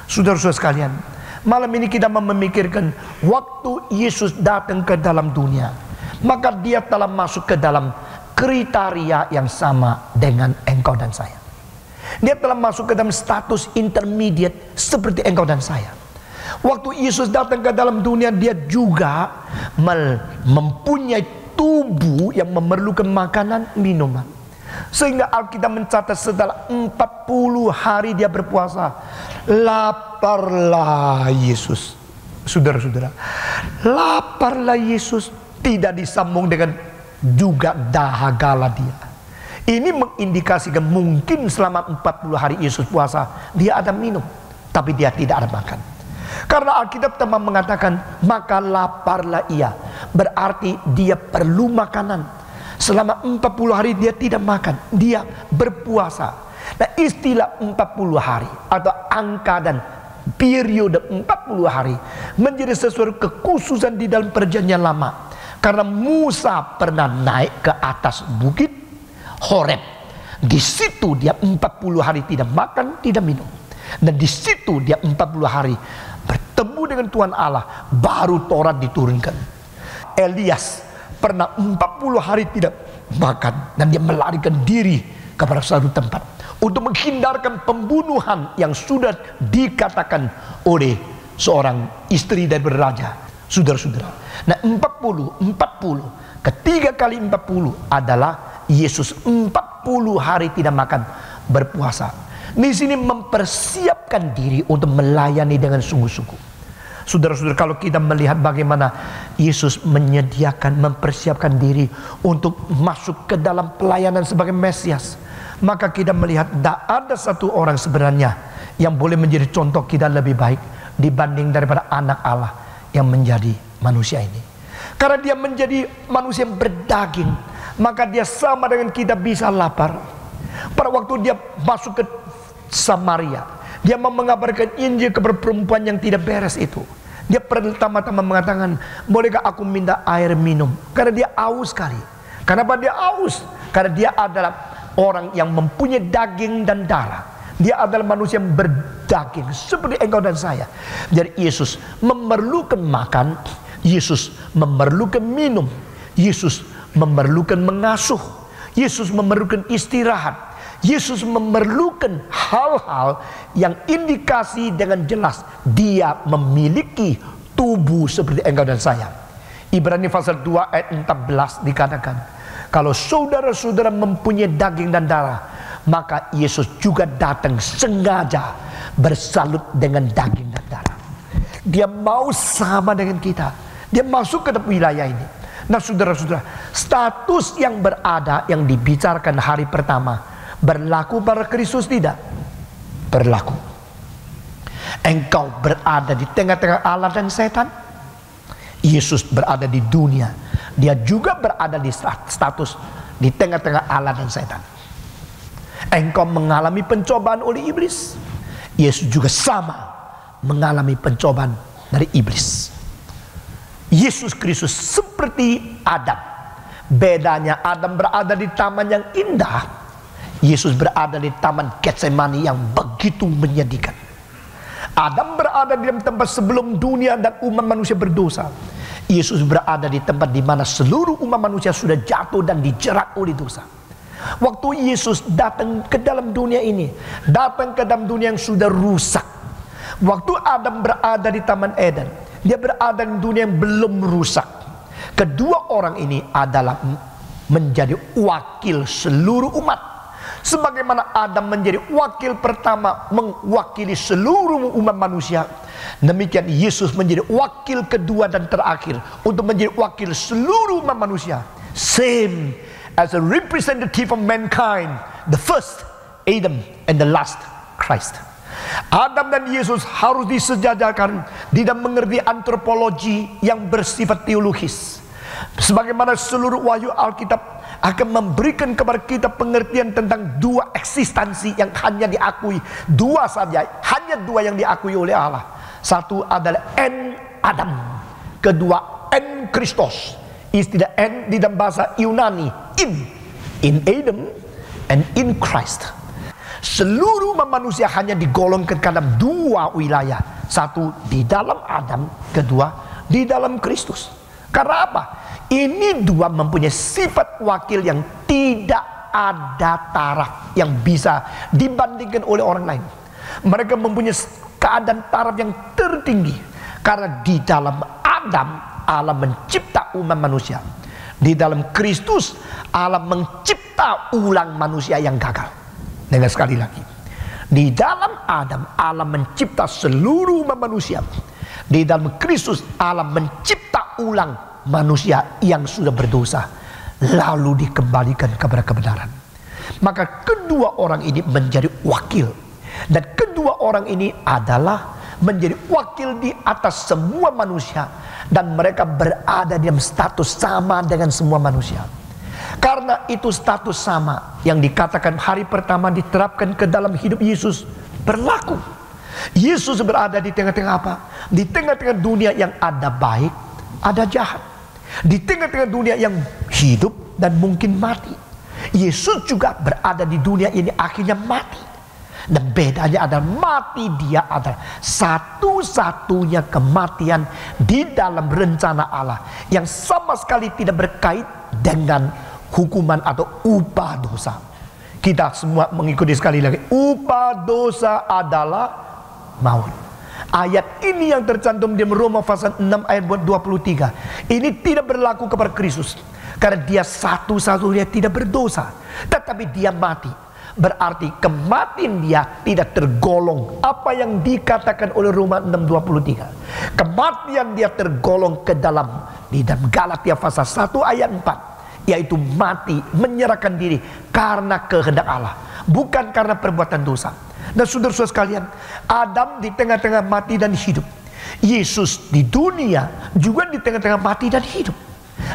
Saudara-saudara sekalian, malam ini kita memikirkan waktu Yesus datang ke dalam dunia, maka dia telah masuk ke dalam kriteria yang sama dengan engkau dan saya. Dia telah masuk ke dalam status intermediate seperti engkau dan saya. Waktu Yesus datang ke dalam dunia, dia juga mempunyai tubuh yang memerlukan makanan, minuman. Sehingga Alkitab mencatat setelah 40 hari dia berpuasa, laparlah Yesus. Saudara-saudara, laparlah Yesus tidak disambung dengan juga dahagalah dia. Ini mengindikasikan mungkin selama 40 hari Yesus puasa, dia ada minum, tapi dia tidak ada makan. Karena Alkitab telah mengatakan, maka laparlah ia. Berarti dia perlu makanan. Selama 40 hari dia tidak makan, dia berpuasa. Nah, istilah 40 hari atau angka dan periode 40 hari menjadi sesuatu kekhususan di dalam perjanjian lama. Karena Musa pernah naik ke atas bukit Horeb. Di situ dia 40 hari tidak makan, tidak minum. Dan di situ dia 40 hari bertemu dengan Tuhan Allah, baru Taurat diturunkan. Elias pernah 40 hari tidak makan, dan dia melarikan diri kepada suatu tempat untuk menghindarkan pembunuhan yang sudah dikatakan oleh seorang istri dari raja. Saudara-saudara, nah 40, ketiga kali 40 adalah Yesus 40 hari tidak makan, berpuasa. Di sini mempersiapkan diri untuk melayani dengan sungguh-sungguh. Saudara-saudara, kalau kita melihat bagaimana Yesus menyediakan, mempersiapkan diri untuk masuk ke dalam pelayanan sebagai Mesias, maka kita melihat tidak ada satu orang sebenarnya yang boleh menjadi contoh kita lebih baik dibanding daripada anak Allah yang menjadi manusia ini. Karena dia menjadi manusia yang berdaging, maka dia sama dengan kita bisa lapar. Pada waktu dia masuk ke Samaria, dia mau mengabarkan Injil kepada perempuan yang tidak beres itu. Dia pertama-tama mengatakan, bolehkah aku minta air minum? Karena dia aus sekali. Kenapa dia aus? Karena dia adalah orang yang mempunyai daging dan darah. Dia adalah manusia yang berdaging seperti engkau dan saya. Jadi Yesus memerlukan makan, Yesus memerlukan minum, Yesus memerlukan mengasuh, Yesus memerlukan istirahat, Yesus memerlukan hal-hal yang indikasi dengan jelas dia memiliki tubuh seperti engkau dan saya. Ibrani pasal 2 ayat 14 dikatakan, kalau saudara-saudara mempunyai daging dan darah, maka Yesus juga datang sengaja bersalut dengan daging dan darah. Dia mau sama dengan kita. Dia masuk ke dalam wilayah ini. Nah, saudara-saudara, status yang berada yang dibicarakan hari pertama berlaku pada Kristus tidak? Berlaku. Engkau berada di tengah-tengah Allah dan setan. Yesus berada di dunia. Dia juga berada di status di tengah-tengah Allah dan setan. Engkau mengalami pencobaan oleh iblis, Yesus juga sama mengalami pencobaan dari iblis. Yesus Kristus seperti Adam. Bedanya Adam berada di taman yang indah, Yesus berada di taman Getsemani yang begitu menyedihkan. Adam berada di tempat sebelum dunia dan umat manusia berdosa. Yesus berada di tempat di mana seluruh umat manusia sudah jatuh dan dijerat oleh dosa. Waktu Yesus datang ke dalam dunia ini, datang ke dalam dunia yang sudah rusak. Waktu Adam berada di Taman Eden, dia berada di dunia yang belum rusak. Kedua orang ini adalah menjadi wakil seluruh umat. Sebagaimana Adam menjadi wakil pertama mewakili seluruh umat manusia, demikian Yesus menjadi wakil kedua dan terakhir untuk menjadi wakil seluruh umat manusia. Same as a representative of mankind, the first Adam and the last Christ. Adam dan Yesus harus disejajarkan di dalam mengerti antropologi yang bersifat teologis. Sebagaimana seluruh wahyu Alkitab akan memberikan kepada kita pengertian tentang dua eksistensi yang hanya diakui, dua saja, hanya dua yang diakui oleh Allah. Satu adalah en Adam, kedua en Kristus. Istilah en di dalam bahasa Yunani in Adam and in Christ. Seluruh manusia hanya digolongkan ke dalam dua wilayah, satu di dalam Adam, kedua di dalam Kristus. Karena apa? Ini dua mempunyai sifat wakil yang tidak ada taraf yang bisa dibandingkan oleh orang lain. Mereka mempunyai keadaan taraf yang tertinggi karena di dalam Adam Allah mencipta umat manusia. Di dalam Kristus Allah mencipta ulang manusia yang gagal. Dengan sekali lagi, di dalam Adam Allah mencipta seluruh umat manusia. Di dalam Kristus Allah mencipta ulang manusia yang sudah berdosa, lalu dikembalikan kepada kebenaran. Maka kedua orang ini menjadi wakil, dan kedua orang ini adalah menjadi wakil di atas semua manusia, dan mereka berada dalam status sama dengan semua manusia. Karena itu status sama yang dikatakan hari pertama diterapkan ke dalam hidup Yesus berlaku. Yesus berada di tengah-tengah apa? Di tengah-tengah dunia yang ada baik, ada jahat. Di tengah-tengah dunia yang hidup dan mungkin mati. Yesus juga berada di dunia ini akhirnya mati. Dan bedanya adalah mati dia adalah satu-satunya kematian di dalam rencana Allah yang sama sekali tidak berkait dengan hukuman atau upah dosa. Kita semua mengikuti sekali lagi, upah dosa adalah maut. Ayat ini yang tercantum di Roma pasal 6 ayat 23. Ini tidak berlaku kepada Kristus, karena dia satu-satunya tidak berdosa, tetapi dia mati. Berarti kematian dia tidak tergolong apa yang dikatakan oleh Roma 6:23. Kematian dia tergolong ke dalam di dalam Galatia pasal 1 ayat 4, yaitu mati, menyerahkan diri karena kehendak Allah, bukan karena perbuatan dosa. Dan saudara-saudara sekalian, Adam di tengah-tengah mati dan hidup. Yesus di dunia juga di tengah-tengah mati dan hidup.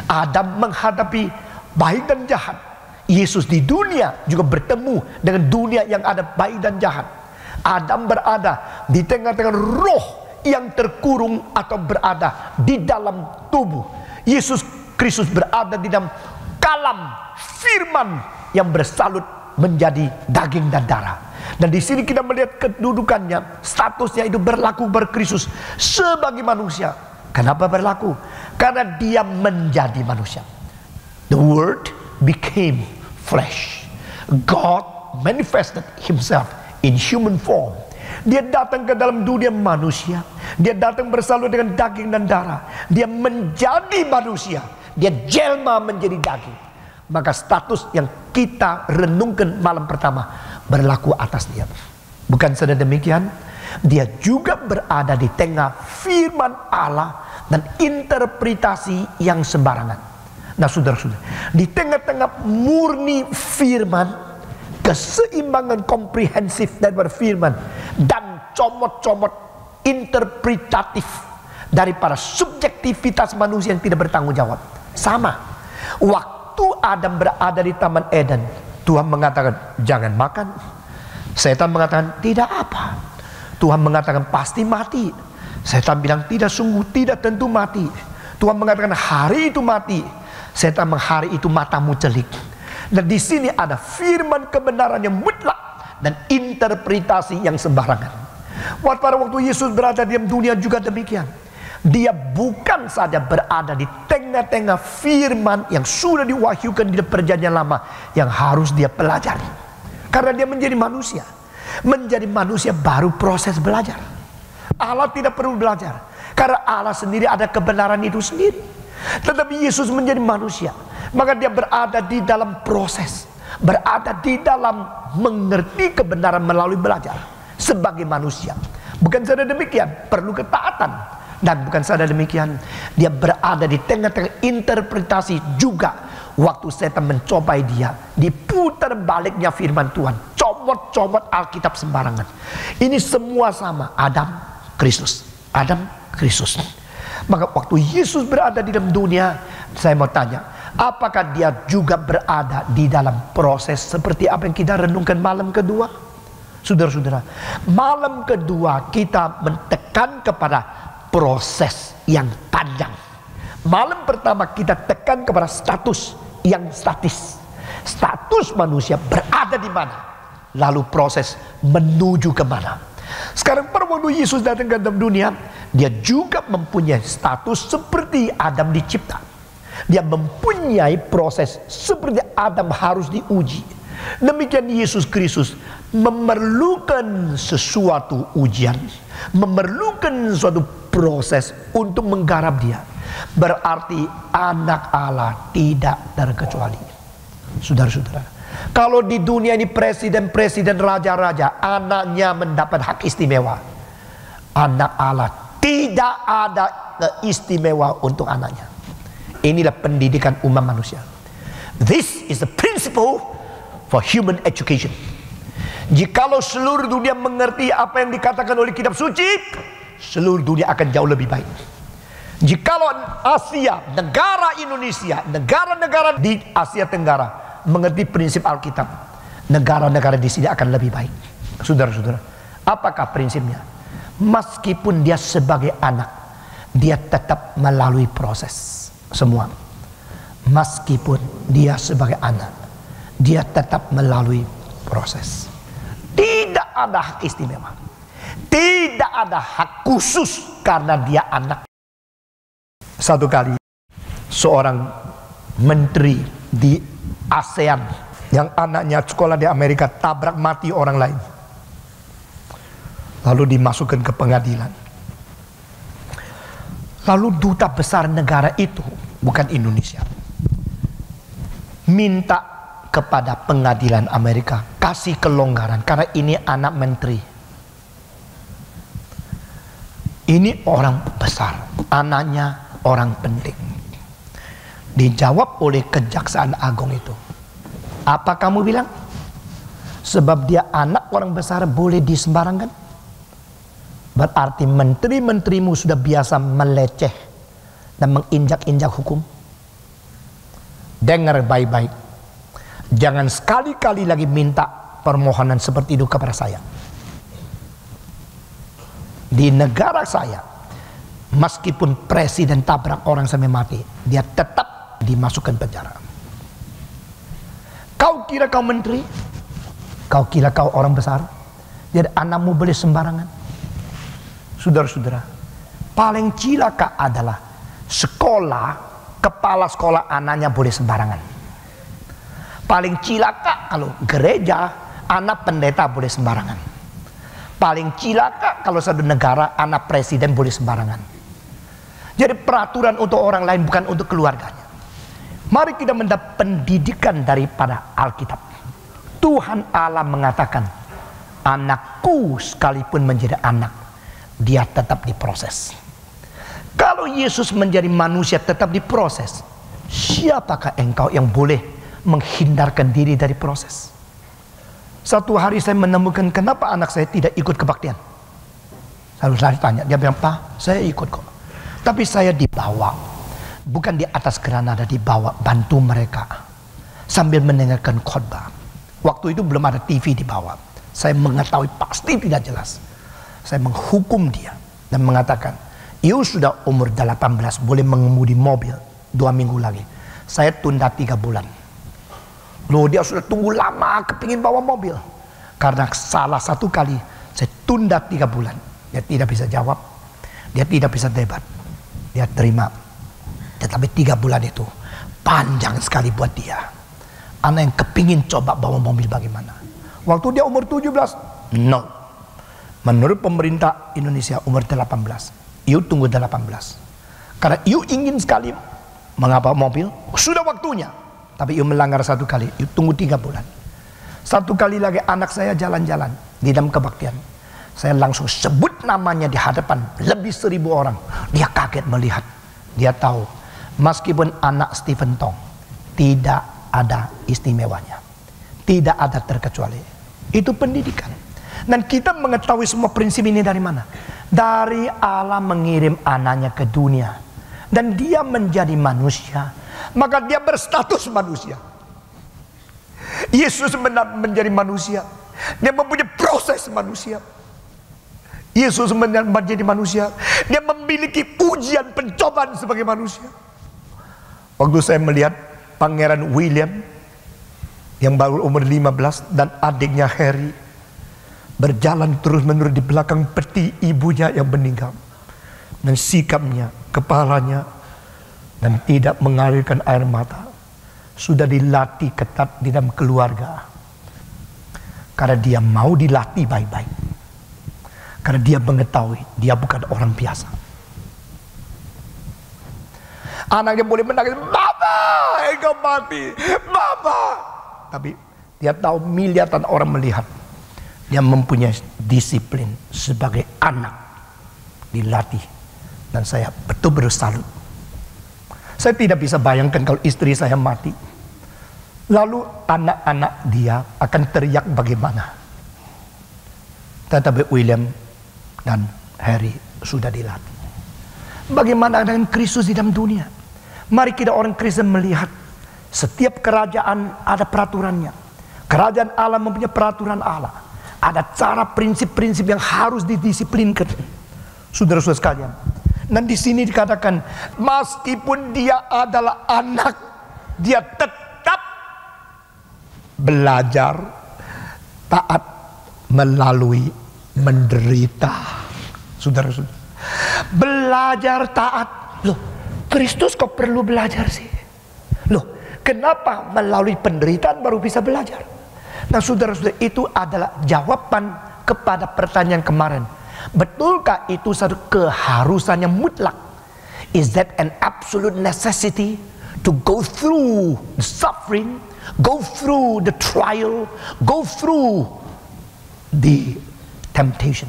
Adam menghadapi baik dan jahat. Yesus di dunia juga bertemu dengan dunia yang ada baik dan jahat. Adam berada di tengah-tengah roh yang terkurung atau berada di dalam tubuh. Yesus Kristus berada di dalam kalam firman yang bersalut menjadi daging dan darah. Dan di sini kita melihat kedudukannya, statusnya itu berlaku berKristus sebagai manusia. Kenapa berlaku? Karena dia menjadi manusia. The Word became flesh. God manifested himself in human form. Dia datang ke dalam dunia manusia. Dia datang bersalut dengan daging dan darah. Dia menjadi manusia. Dia jelma menjadi daging. Maka status yang kita renungkan malam pertama berlaku atas dia. Bukan saja demikian, dia juga berada di tengah firman Allah dan interpretasi yang sembarangan. Nah saudara-saudara, di tengah-tengah murni firman, keseimbangan komprehensif daripada firman, dan comot-comot interpretatif daripada subjektivitas manusia yang tidak bertanggung jawab. Sama. Waktu Adam berada di Taman Eden, Tuhan mengatakan jangan makan. Setan mengatakan tidak apa. Tuhan mengatakan pasti mati. Setan bilang tidak, sungguh tidak, tentu mati. Tuhan mengatakan hari itu mati. Setan hari itu matamu celik. Dan di sini ada firman kebenaran yang mutlak dan interpretasi yang sembarangan. Pada waktu Yesus berada di dunia juga demikian. Dia bukan saja berada di tengah-tengah firman yang sudah diwahyukan di perjanjian lama yang harus dia pelajari. Karena dia menjadi manusia. Menjadi manusia baru proses belajar. Allah tidak perlu belajar, karena Allah sendiri ada kebenaran itu sendiri. Tetapi Yesus menjadi manusia, maka dia berada di dalam proses, berada di dalam mengerti kebenaran melalui belajar sebagai manusia. Bukan saja demikian, perlu ketaatan. Dan bukan saja demikian, dia berada di tengah-tengah interpretasi juga. Waktu setan mencobai dia, diputar baliknya firman Tuhan, comot-comot Alkitab sembarangan. Ini semua sama, Adam, Kristus, Adam, Kristus. Maka waktu Yesus berada di dalam dunia, saya mau tanya, apakah dia juga berada di dalam proses seperti apa yang kita renungkan malam kedua? Saudara-saudara, malam kedua kita mentekan kepada proses yang panjang. Malam pertama kita tekan kepada status yang statis. Status manusia berada di mana, lalu proses menuju kemana. Sekarang pada waktu Yesus datang ke dalam dunia, dia juga mempunyai status seperti Adam dicipta. Dia mempunyai proses seperti Adam harus diuji. Demikian Yesus Kristus memerlukan sesuatu ujian, memerlukan suatu proses untuk menggarap dia. Berarti anak Allah tidak terkecuali. Saudara-saudara, kalau di dunia ini presiden-presiden, raja-raja, anaknya mendapat hak istimewa, anak Allah tidak Tidak ada keistimewa untuk anaknya. Inilah pendidikan umat manusia. This is the principle for human education. Jikalau seluruh dunia mengerti apa yang dikatakan oleh kitab suci, seluruh dunia akan jauh lebih baik. Jikalau Asia, negara Indonesia, negara-negara di Asia Tenggara mengerti prinsip Alkitab, negara-negara di sini akan lebih baik. Saudara-saudara, apakah prinsipnya? Meskipun dia sebagai anak, dia tetap melalui proses semua. Meskipun dia sebagai anak, dia tetap melalui proses. Tidak ada hak istimewa, tidak ada hak khusus karena dia anak. Satu kali seorang menteri di ASEAN yang anaknya sekolah di Amerika tabrak mati orang lain, lalu dimasukkan ke pengadilan. Lalu duta besar negara itu, bukan Indonesia, minta kepada pengadilan Amerika kasih kelonggaran karena ini anak menteri, ini orang besar, anaknya orang penting. Dijawab oleh Kejaksaan Agung itu, apa kamu bilang? Sebab dia anak orang besar boleh disembarangkan? Berarti menteri-menterimu sudah biasa meleceh dan menginjak-injak hukum. Dengar baik-baik, jangan sekali-kali lagi minta permohonan seperti itu kepada saya. Di negara saya, meskipun presiden tabrak orang sampai mati, dia tetap dimasukkan penjara. Kau kira kau menteri? Kau kira kau orang besar? Jadi anakmu boleh sembarangan? Saudara-saudara, paling cilaka adalah sekolah, kepala sekolah anaknya boleh sembarangan. Paling cilaka kalau gereja, anak pendeta boleh sembarangan. Paling cilaka kalau satu negara, anak presiden boleh sembarangan. Jadi peraturan untuk orang lain, bukan untuk keluarganya. Mari kita mendapat pendidikan daripada Alkitab. Tuhan Allah mengatakan, anakku sekalipun menjadi anak, dia tetap diproses. Kalau Yesus menjadi manusia tetap diproses, siapakah engkau yang boleh menghindarkan diri dari proses? Satu hari saya menemukan kenapa anak saya tidak ikut kebaktian. Lalu saya tanya, dia bilang, Pak, saya ikut kok. Tapi saya dibawa, bukan di atas granada, dibawa bantu mereka sambil mendengarkan khotbah. Waktu itu belum ada TV di bawah. Saya mengetahui pasti tidak jelas. Saya menghukum dia dan mengatakan, you sudah umur 18 boleh mengemudi mobil 2 minggu lagi. Saya tunda 3 bulan. Loh, dia sudah tunggu lama kepingin bawa mobil. Karena salah satu kali saya tunda 3 bulan. Dia tidak bisa jawab, dia tidak bisa debat. Dia terima. Tetapi 3 bulan itu panjang sekali buat dia. Anak yang kepingin coba bawa mobil bagaimana. Waktu dia umur 17, no. Menurut pemerintah Indonesia umur 18, you tunggu 18. Karena you ingin sekali mengapa mobil, sudah waktunya. Tapi you melanggar satu kali, you tunggu 3 bulan. Satu kali lagi anak saya jalan-jalan di dalam kebaktian. Saya langsung sebut namanya di hadapan lebih 1000 orang. Dia kaget melihat. Dia tahu, meskipun anak Stephen Tong, tidak ada istimewanya. Tidak ada terkecuali. Itu pendidikan. Dan kita mengetahui semua prinsip ini dari mana? Dari Allah mengirim anaknya ke dunia. Dan dia menjadi manusia. Maka dia berstatus manusia. Yesus menjadi manusia. Dia mempunyai proses manusia. Yesus menjadi manusia. Dia memiliki ujian pencobaan sebagai manusia. Waktu saya melihat Pangeran William yang baru umur 15 dan adiknya Harry berjalan terus-menerus di belakang peti ibunya yang meninggal, dan sikapnya, kepalanya, dan tidak mengalirkan air mata, sudah dilatih ketat di dalam keluarga. Karena dia mau dilatih baik-baik. Karena dia mengetahui dia bukan orang biasa. Anaknya boleh menangis, Bapa, engkau mati, Bapa. Tapi dia tahu miliaran orang melihat. Dia mempunyai disiplin sebagai anak, dilatih Dan saya betul-betul salut. Saya tidak bisa bayangkan kalau istri saya mati, lalu anak-anak dia akan teriak bagaimana. Tetapi William dan Harry sudah dilatih. Bagaimana dengan Kristus di dalam dunia? Mari kita orang Kristen melihat setiap kerajaan ada peraturannya. Kerajaan Allah mempunyai peraturan Allah. Ada cara prinsip-prinsip yang harus didisiplinkan. Saudara-saudara sekalian. Dan di sini dikatakan, meskipun dia adalah anak, dia tetap belajar taat melalui menderita. Saudara-saudara, belajar taat. Loh, Kristus kok perlu belajar sih? Loh, kenapa melalui penderitaan baru bisa belajar? Nah, saudara-saudara, itu adalah jawaban kepada pertanyaan kemarin. Betulkah itu satu keharusan yang mutlak? Is that an absolute necessity to go through the suffering, go through the trial, go through the temptation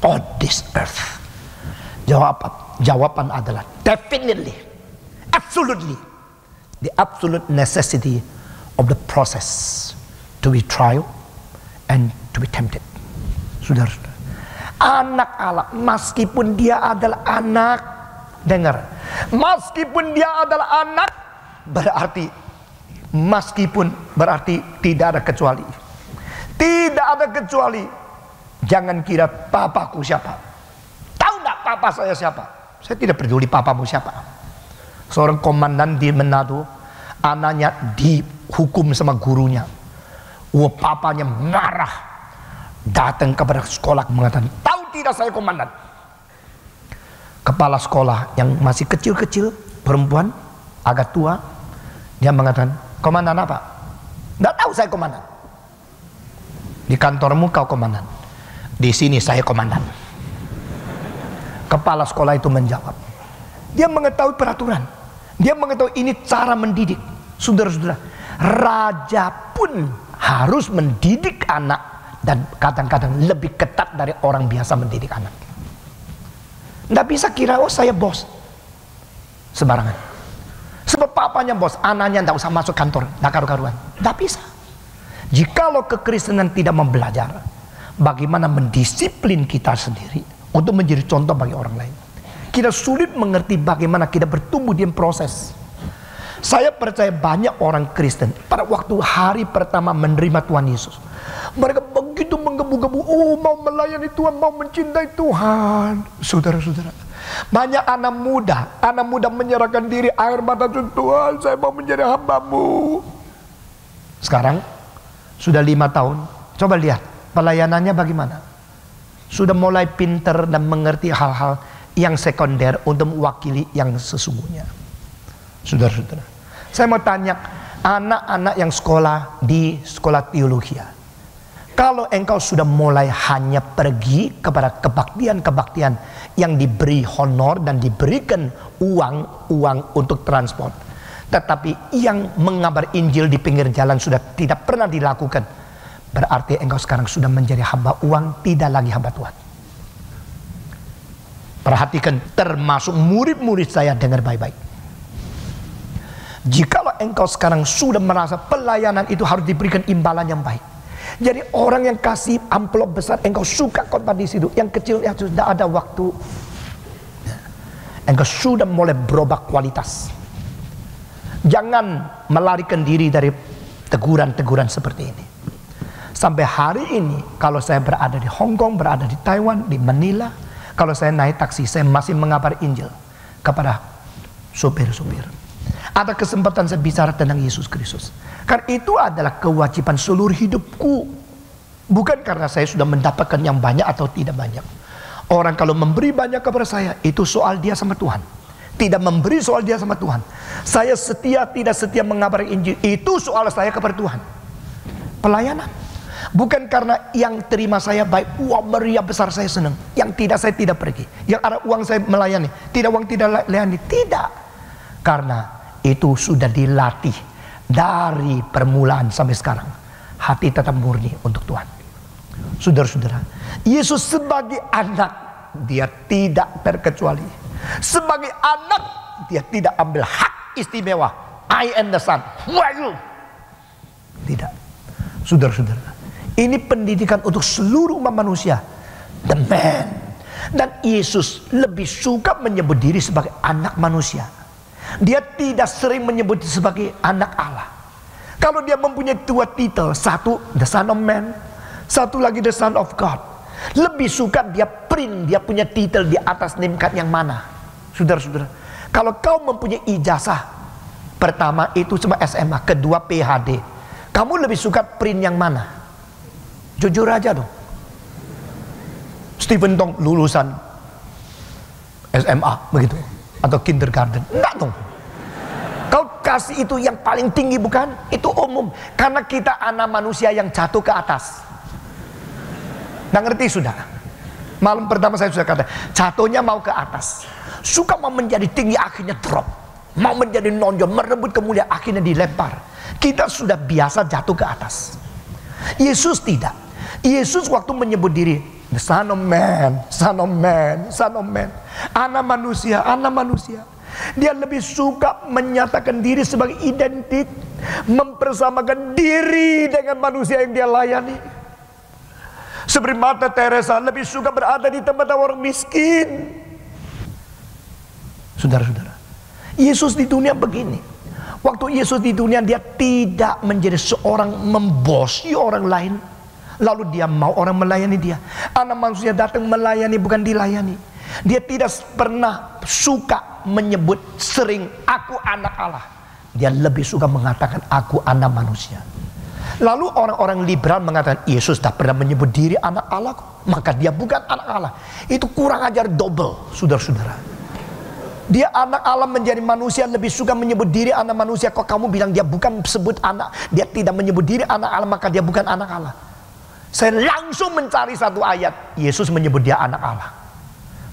on this earth? Jawaban adalah definitely, absolutely, the absolute necessity of the process to be trial and to be tempted. Saudara-saudara, anak Allah, meskipun dia adalah anak, dengar, meskipun dia adalah anak, berarti meskipun berarti tidak ada kecuali. Tidak ada kecuali. Jangan kira papaku siapa. Tahu enggak papa saya siapa? Saya tidak peduli papamu siapa. Seorang komandan di Manado, anaknya dihukum sama gurunya. Wah, papanya marah, datang kepada sekolah mengatakan, tahu tidak saya komandan? Kepala sekolah yang masih kecil-kecil, perempuan, agak tua, dia mengatakan, komandan apa? Tidak tahu saya komandan. Di kantormu kau komandan, di sini saya komandan. Kepala sekolah itu menjawab, dia mengetahui peraturan, dia mengetahui ini cara mendidik. Saudara-saudara, raja pun harus mendidik anak, dan kadang-kadang lebih ketat dari orang biasa mendidik anak. Nggak bisa kira, oh saya bos, sembarangan. Sebab papanya bos, anaknya nggak usah masuk kantor, nggak karu-karuan. Nggak bisa. Jikalau kekristenan tidak mempelajar bagaimana mendisiplin kita sendiri untuk menjadi contoh bagi orang lain, kita sulit mengerti bagaimana kita bertumbuh di proses. Saya percaya banyak orang Kristen pada waktu hari pertama menerima Tuhan Yesus, mereka begitu menggebu-gebu, oh mau melayani Tuhan, mau mencintai Tuhan. Saudara-saudara, banyak anak muda menyerahkan diri, air mata, Tuhan saya mau menjadi hamba-Mu. Sekarang sudah 5 tahun, coba lihat pelayanannya bagaimana. Sudah mulai pintar dan mengerti hal-hal yang sekunder untuk mewakili yang sesungguhnya. Saudara-saudara, saya mau tanya anak-anak yang sekolah di sekolah teologi, kalau engkau sudah mulai hanya pergi kepada kebaktian-kebaktian yang diberi honor dan diberikan uang untuk transport, tetapi yang mengabar Injil di pinggir jalan sudah tidak pernah dilakukan, berarti engkau sekarang sudah menjadi hamba uang, tidak lagi hamba Tuhan. Perhatikan, termasuk murid-murid saya, dengar baik-baik. Jikalau engkau sekarang sudah merasa pelayanan itu harus diberikan imbalan yang baik, jadi orang yang kasih amplop besar, engkau suka khotbah di situ, yang kecil ya sudah ada waktu, engkau sudah mulai berubah kualitas. Jangan melarikan diri dari teguran-teguran seperti ini. Sampai hari ini, kalau saya berada di Hong Kong, berada di Taiwan, di Manila, kalau saya naik taksi, saya masih mengabar Injil kepada supir-supir. Ada kesempatan saya bicara tentang Yesus Kristus, karena itu adalah kewajiban seluruh hidupku. Bukan karena saya sudah mendapatkan yang banyak atau tidak banyak. Orang kalau memberi banyak kepada saya, itu soal dia sama Tuhan. Tidak memberi soal dia sama Tuhan. Saya setia tidak setia mengabarkan Injil, itu soal saya kepada Tuhan. Pelayanan bukan karena yang terima saya baik, wah meriah besar saya senang. Yang tidak, saya tidak pergi. Yang ada uang saya melayani, tidak uang tidak layani. Tidak. Karena itu sudah dilatih dari permulaan sampai sekarang. Hati tetap murni untuk Tuhan. Saudara-saudara, Yesus sebagai anak dia tidak terkecuali. Sebagai anak, dia tidak ambil hak istimewa. I am the son. Why you? Tidak. Saudara-saudara, ini pendidikan untuk seluruh umat manusia. The man. Dan Yesus lebih suka menyebut diri sebagai anak manusia. Dia tidak sering menyebut sebagai anak Allah. Kalau dia mempunyai dua titel, satu the son of man, satu lagi the son of God, lebih suka dia print, dia punya titel di atas name card yang mana. Saudara-saudara, kalau kau mempunyai ijazah, pertama itu cuma SMA, kedua PhD, kamu lebih suka print yang mana? Jujur aja dong. Stephen Tong lulusan SMA begitu, atau kindergarten? Enggak dong. Kau kasih itu yang paling tinggi, bukan? Itu umum. Karena kita anak manusia yang jatuh ke atas. Nah, ngerti sudah? Malam pertama saya sudah kata, jatuhnya mau ke atas. Suka mau menjadi tinggi, akhirnya drop. Mau menjadi nonjol, merebut kemuliaan, akhirnya dilempar. Kita sudah biasa jatuh ke atas. Yesus tidak. Yesus waktu menyebut diri, the son of man, son of man, son of man, anak manusia, anak manusia. Dia lebih suka menyatakan diri sebagai identik, mempersamakan diri dengan manusia yang dia layani. Seperti Mother Teresa lebih suka berada di tempat orang miskin. Saudara-saudara, Yesus di dunia begini. Waktu Yesus di dunia, dia tidak menjadi seorang membosi orang lain, lalu dia mau orang melayani dia. Anak manusia datang melayani, bukan dilayani. Dia tidak pernah suka menyebut sering aku anak Allah. Dia lebih suka mengatakan aku anak manusia. Lalu orang-orang liberal mengatakan Yesus tak pernah menyebut diri anak Allah, maka dia bukan anak Allah. Itu kurang ajar double, saudara-saudara. Dia anak Allah menjadi manusia, lebih suka menyebut diri anak manusia. Kok kamu bilang dia bukan sebut anak, dia tidak menyebut diri anak Allah, maka dia bukan anak Allah. Saya langsung mencari satu ayat, Yesus menyebut dia anak Allah.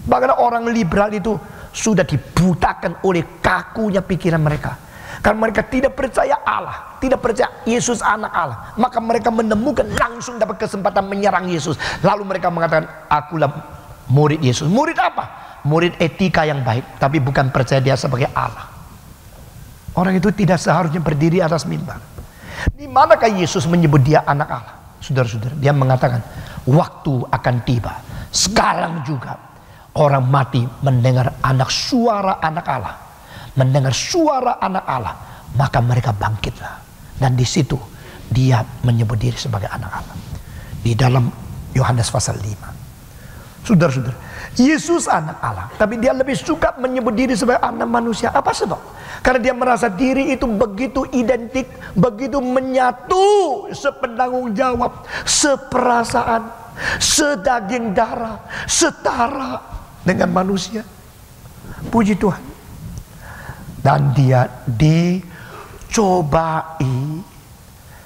Bahkan orang liberal itu sudah dibutakan oleh kakunya pikiran mereka. Karena mereka tidak percaya Allah, tidak percaya Yesus anak Allah. Maka mereka menemukan, langsung dapat kesempatan menyerang Yesus. Lalu mereka mengatakan, akulah murid Yesus. Murid apa? Murid etika yang baik, tapi bukan percaya dia sebagai Allah. Orang itu tidak seharusnya berdiri atas mimbar. Di manakah Yesus menyebut dia anak Allah? Saudara-saudara, dia mengatakan, waktu akan tiba, sekarang juga orang mati mendengar suara anak Allah, mendengar suara anak Allah, maka mereka bangkitlah. Dan di situ dia menyebut diri sebagai anak Allah. Di dalam Yohanes pasal 5. Saudara-saudara, Yesus anak Allah, tapi dia lebih suka menyebut diri sebagai anak manusia. Apa sebab? Karena dia merasa diri itu begitu identik, begitu menyatu, sepenanggung jawab, seperasaan, sedaging darah, setara dengan manusia. Puji Tuhan. Dan dia dicobai.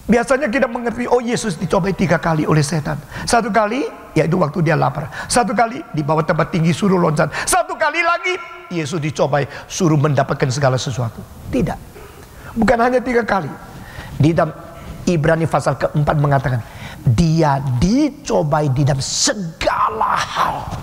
Biasanya kita mengerti, oh Yesus dicobai 3 kali oleh setan. 1 kali, yaitu waktu dia lapar. 1 kali dibawa tempat tinggi, suruh loncat. 1 kali lagi Yesus dicobai, suruh mendapatkan segala sesuatu. Tidak, bukan hanya 3 kali. Di dalam Ibrani pasal ke-4 mengatakan, dia dicobai di dalam segala hal.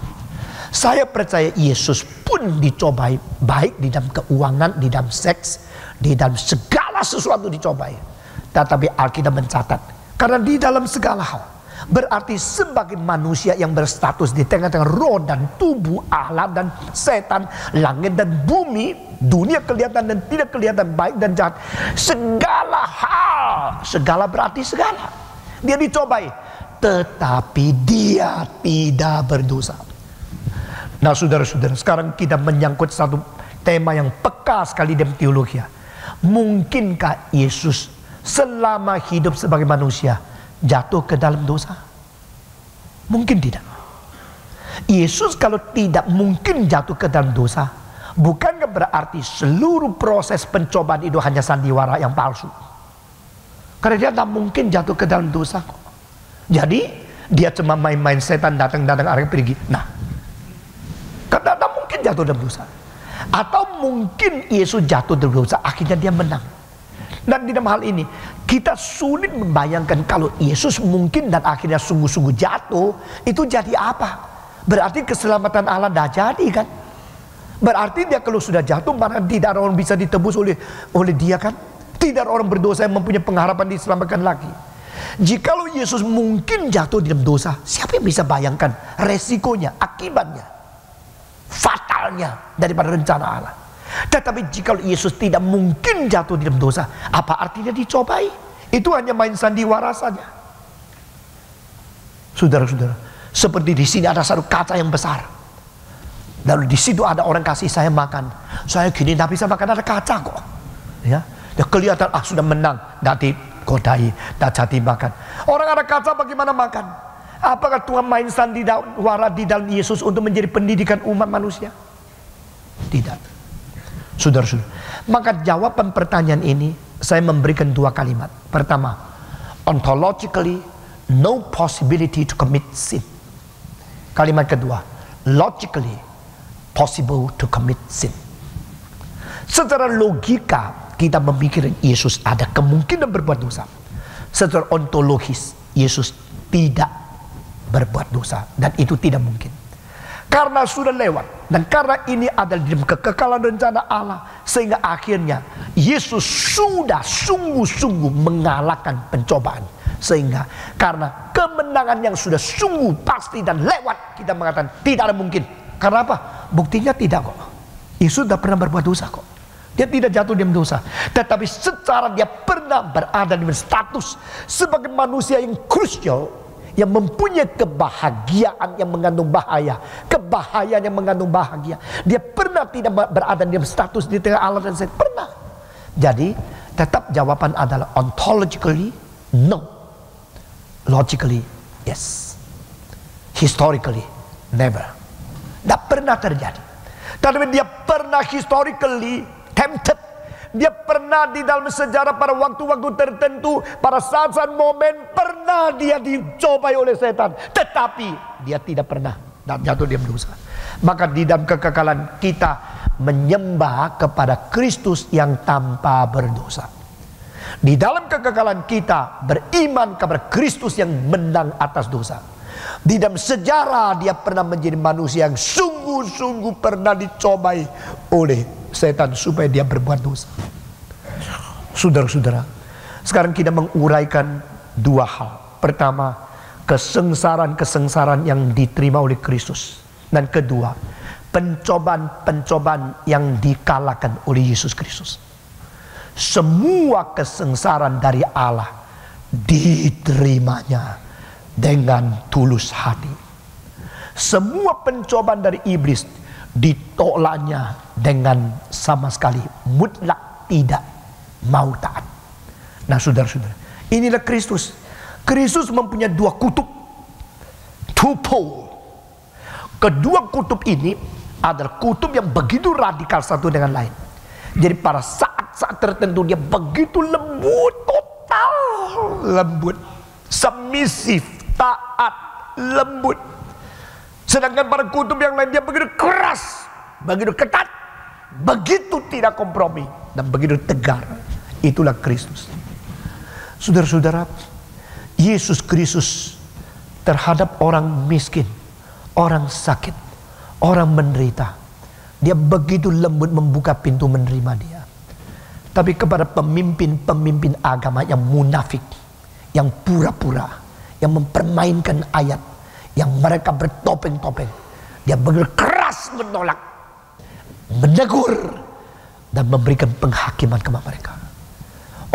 Saya percaya Yesus pun dicobai, baik di dalam keuangan, di dalam seks, di dalam segala sesuatu dicobai. Tetapi Alkitab mencatat, karena di dalam segala hal, berarti sebagai manusia yang berstatus di tengah-tengah roh dan tubuh Allah dan setan, langit dan bumi, dunia kelihatan dan tidak kelihatan, baik dan jahat, segala hal, segala berarti segala, dia dicobai, tetapi dia tidak berdosa. Nah saudara-saudara, sekarang kita menyangkut satu tema yang peka sekali dalam teologi. Mungkinkah Yesus selama hidup sebagai manusia jatuh ke dalam dosa? Mungkin tidak. Yesus kalau tidak mungkin jatuh ke dalam dosa, bukankah berarti seluruh proses pencobaan itu hanya sandiwara yang palsu? Karena dia tidak mungkin jatuh ke dalam dosa kok. Jadi dia cuma main-main, setan datang pergi. Nah, karena tidak mungkin jatuh dalam dosa. Atau mungkin Yesus jatuh dalam dosa, akhirnya dia menang. Dan di dalam hal ini kita sulit membayangkan kalau Yesus mungkin dan akhirnya sungguh-sungguh jatuh, itu jadi apa? Berarti keselamatan Allah dah jadi kan? Berarti dia kalau sudah jatuh, mana tidak ada orang bisa ditebus oleh dia kan? Tidak ada orang berdosa yang mempunyai pengharapan diselamatkan lagi. Jikalau Yesus mungkin jatuh dalam dosa, siapa yang bisa bayangkan resikonya, akibatnya, fatalnya daripada rencana Allah. Tetapi jikalau Yesus tidak mungkin jatuh dalam dosa, apa artinya dicobai? Itu hanya main sandiwara saja. Saudara-saudara, seperti di sini ada satu kaca yang besar. Lalu di situ ada orang kasih saya makan. Saya gini tidak bisa makan, ada kaca kok. Ya, dia kelihatan sudah menang, nanti kodai, tak jadi makan. Orang ada kaca bagaimana makan? Apakah Tuhan main sandiwara di dalam Yesus untuk menjadi pendidikan umat manusia? Tidak. Saudara-saudara, maka jawaban pertanyaan ini saya memberikan dua kalimat. Pertama, ontologically no possibility to commit sin. Kalimat kedua, logically possible to commit sin. Secara logika kita memikirkan Yesus ada kemungkinan berbuat dosa. Secara ontologis Yesus tidak berbuat dosa, dan itu tidak mungkin. Karena sudah lewat, dan karena ini adalah dalam kekekalan rencana Allah, sehingga akhirnya Yesus sudah sungguh-sungguh mengalahkan pencobaan. Sehingga karena kemenangan yang sudah sungguh pasti dan lewat, kita mengatakan tidak ada mungkin. Karena apa? Buktinya tidak kok. Yesus tidak pernah berbuat dosa kok. Dia tidak jatuh dalam dosa, tetapi secara dia pernah berada di status sebagai manusia yang krusial, yang mempunyai kebahagiaan yang mengandung bahaya, kebahagiaan yang mengandung bahagia. Dia pernah tidak berada di status di tengah Allah dan saya pernah. Jadi tetap jawaban adalah ontologically no, logically yes, historically never. Tidak pernah terjadi. Tapi dia pernah historically tempted. Dia pernah di dalam sejarah pada waktu-waktu tertentu, pada saat-saat momen pernah dia dicobai oleh setan, tetapi dia tidak pernah jatuh dalam dosa. Maka di dalam kekekalan kita menyembah kepada Kristus yang tanpa berdosa. Di dalam kekekalan kita beriman kepada Kristus yang menang atas dosa. Di dalam sejarah dia pernah menjadi manusia yang sungguh-sungguh pernah dicobai oleh setan supaya dia berbuat dosa. Saudara-saudara, sekarang kita menguraikan dua hal. Pertama, kesengsaraan-kesengsaraan yang diterima oleh Kristus. Dan kedua, pencobaan-pencobaan yang dikalahkan oleh Yesus Kristus. Semua kesengsaraan dari Allah diterimanya dengan tulus hati. Semua pencobaan dari iblis ditolaknya dengan sama sekali mutlak tidak mau taat. Nah saudara-saudara, inilah Kristus. Kristus mempunyai dua kutub, two pole. Kedua kutub ini adalah kutub yang begitu radikal satu dengan lain. Jadi pada saat-saat tertentu dia begitu lembut, total lembut, submisif, taat, lembut. Sedangkan pada kutub yang lain dia begitu keras, begitu ketat, begitu tidak kompromi, dan begitu tegar. Itulah Kristus. Saudara-saudara, Yesus Kristus terhadap orang miskin, orang sakit, orang menderita, dia begitu lembut membuka pintu menerima dia. Tapi kepada pemimpin-pemimpin agama yang munafik, yang pura-pura, yang mempermainkan ayat, yang mereka bertopeng-topeng, dia begitu keras menolak, menegur, dan memberikan penghakiman kepada mereka.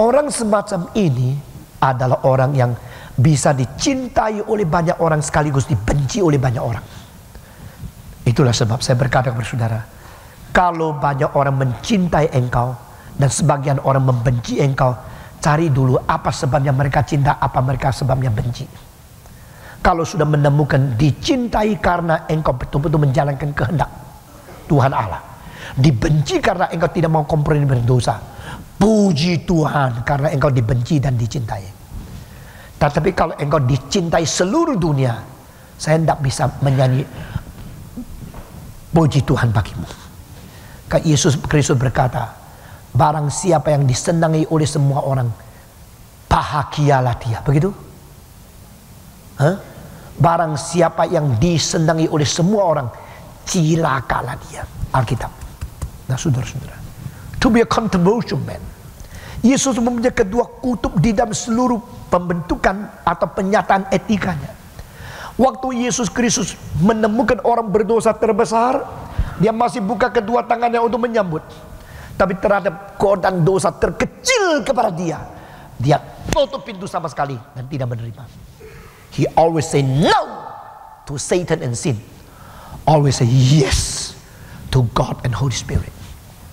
Orang semacam ini adalah orang yang bisa dicintai oleh banyak orang sekaligus dibenci oleh banyak orang. Itulah sebab saya berkata kepada saudara, kalau banyak orang mencintai engkau dan sebagian orang membenci engkau, cari dulu apa sebabnya mereka cinta, apa mereka sebabnya benci. Kalau sudah menemukan dicintai karena engkau betul-betul menjalankan kehendak Tuhan Allah, dibenci karena engkau tidak mau kompromi berdosa, puji Tuhan karena engkau dibenci dan dicintai. Tetapi kalau engkau dicintai seluruh dunia, saya tidak bisa menyanyi puji Tuhan bagimu. Karena Yesus Kristus berkata, barang siapa yang disenangi oleh semua orang, bahagialah dia. Begitu? Barang siapa yang disenangi oleh semua orang, cilakalah dia. Alkitab. Nah saudara-saudara, to be a controversial man, Yesus mempunyai kedua kutub di dalam seluruh pembentukan atau penyataan etikanya. Waktu Yesus Kristus menemukan orang berdosa terbesar, dia masih buka kedua tangannya untuk menyambut. Tapi terhadap godaan dosa terkecil kepada dia, dia tutup pintu sama sekali dan tidak menerima. He always say no to Satan and sin. Always say yes to God and Holy Spirit.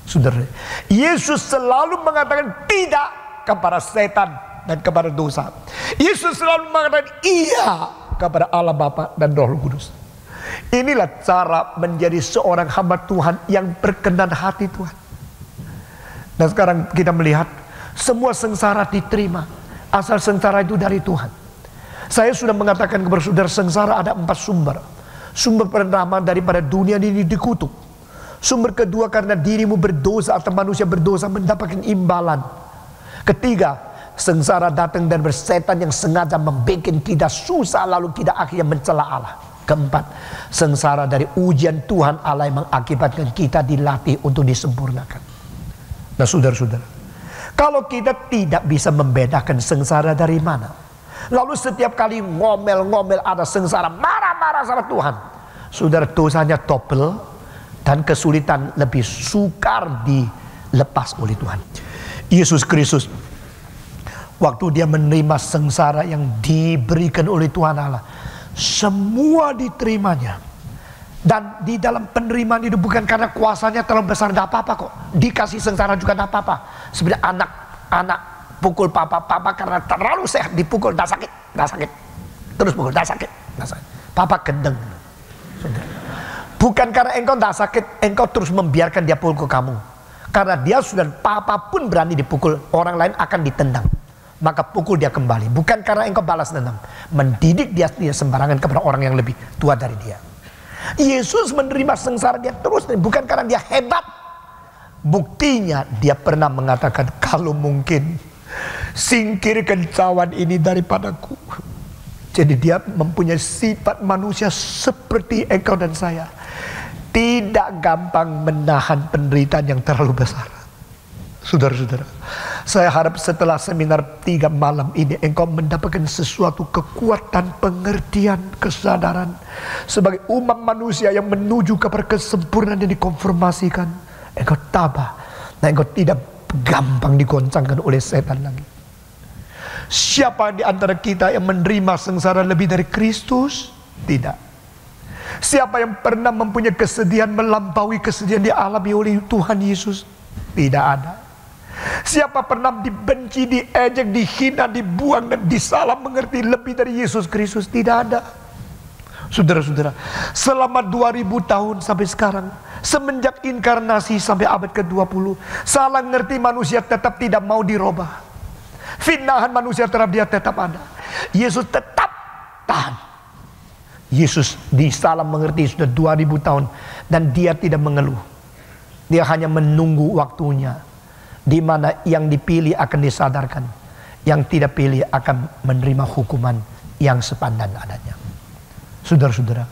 Saudara, Yesus selalu mengatakan tidak kepada setan dan kepada dosa. Yesus selalu mengatakan iya kepada Allah Bapa dan Roh Kudus. Inilah cara menjadi seorang hamba Tuhan yang berkenan hati Tuhan. Dan sekarang kita melihat semua sengsara diterima, asal sengsara itu dari Tuhan. Saya sudah mengatakan kepada saudara, sengsara ada 4 sumber. Sumber pertama daripada dunia ini dikutuk. Sumber kedua karena dirimu berdosa atau manusia berdosa mendapatkan imbalan. Ketiga, sengsara datang dari setan yang sengaja membuat kita susah lalu kita akhirnya mencela Allah. Keempat, sengsara dari ujian Tuhan Allah yang mengakibatkan kita dilatih untuk disempurnakan. Nah saudara-saudara, kalau kita tidak bisa membedakan sengsara dari mana, lalu setiap kali ngomel-ngomel ada sengsara, marah-marah sama Tuhan, saudara, dosanya double dan kesulitan lebih sukar dilepas oleh Tuhan. Yesus Kristus waktu dia menerima sengsara yang diberikan oleh Tuhan Allah, semua diterimanya. Dan di dalam penerimaan itu bukan karena kuasanya terlalu besar, tidak apa-apa kok. Dikasih sengsara juga tidak apa-apa. Sebenarnya anak pukul papa karena terlalu sehat, dipukul, tidak sakit. Terus pukul, tidak sakit. Papa gendeng. Bukan karena engkau tidak sakit, engkau terus membiarkan dia pukul kamu. Karena dia sudah, papa pun berani dipukul, orang lain akan ditendang. Maka pukul dia kembali. Bukan karena engkau balas dendam. Mendidik dia sembarangan kepada orang yang lebih tua dari dia. Yesus menerima sengsara dia terus, bukan karena dia hebat. Buktinya dia pernah mengatakan, kalau mungkin singkirkan cawan ini daripadaku. Jadi dia mempunyai sifat manusia seperti engkau dan saya. Tidak gampang menahan penderitaan yang terlalu besar. Saudara-saudara, saya harap setelah seminar 3 malam ini engkau mendapatkan sesuatu kekuatan, pengertian, kesadaran sebagai umat manusia yang menuju kepada kesempurnaan yang dikonfirmasikan. Engkau tabah dan engkau tidak gampang digoncangkan oleh setan lagi. Siapa di antara kita yang menerima sengsara lebih dari Kristus? Tidak. Siapa yang pernah mempunyai kesedihan melampaui kesedihan dialami oleh Tuhan Yesus? Tidak ada. Siapa pernah dibenci, diejek, dihina, dibuang dan disalah mengerti lebih dari Yesus Kristus? Tidak ada. Saudara-saudara, selama 2000 tahun sampai sekarang, semenjak inkarnasi sampai abad ke-20, salah ngerti manusia tetap tidak mau dirubah. Fitnahan manusia terhadap dia tetap ada. Yesus tetap tahan. Yesus disalah mengerti sudah 2000 tahun dan dia tidak mengeluh. Dia hanya menunggu waktunya, di mana yang dipilih akan disadarkan, yang tidak pilih akan menerima hukuman yang sepandan adanya. Saudara-saudara,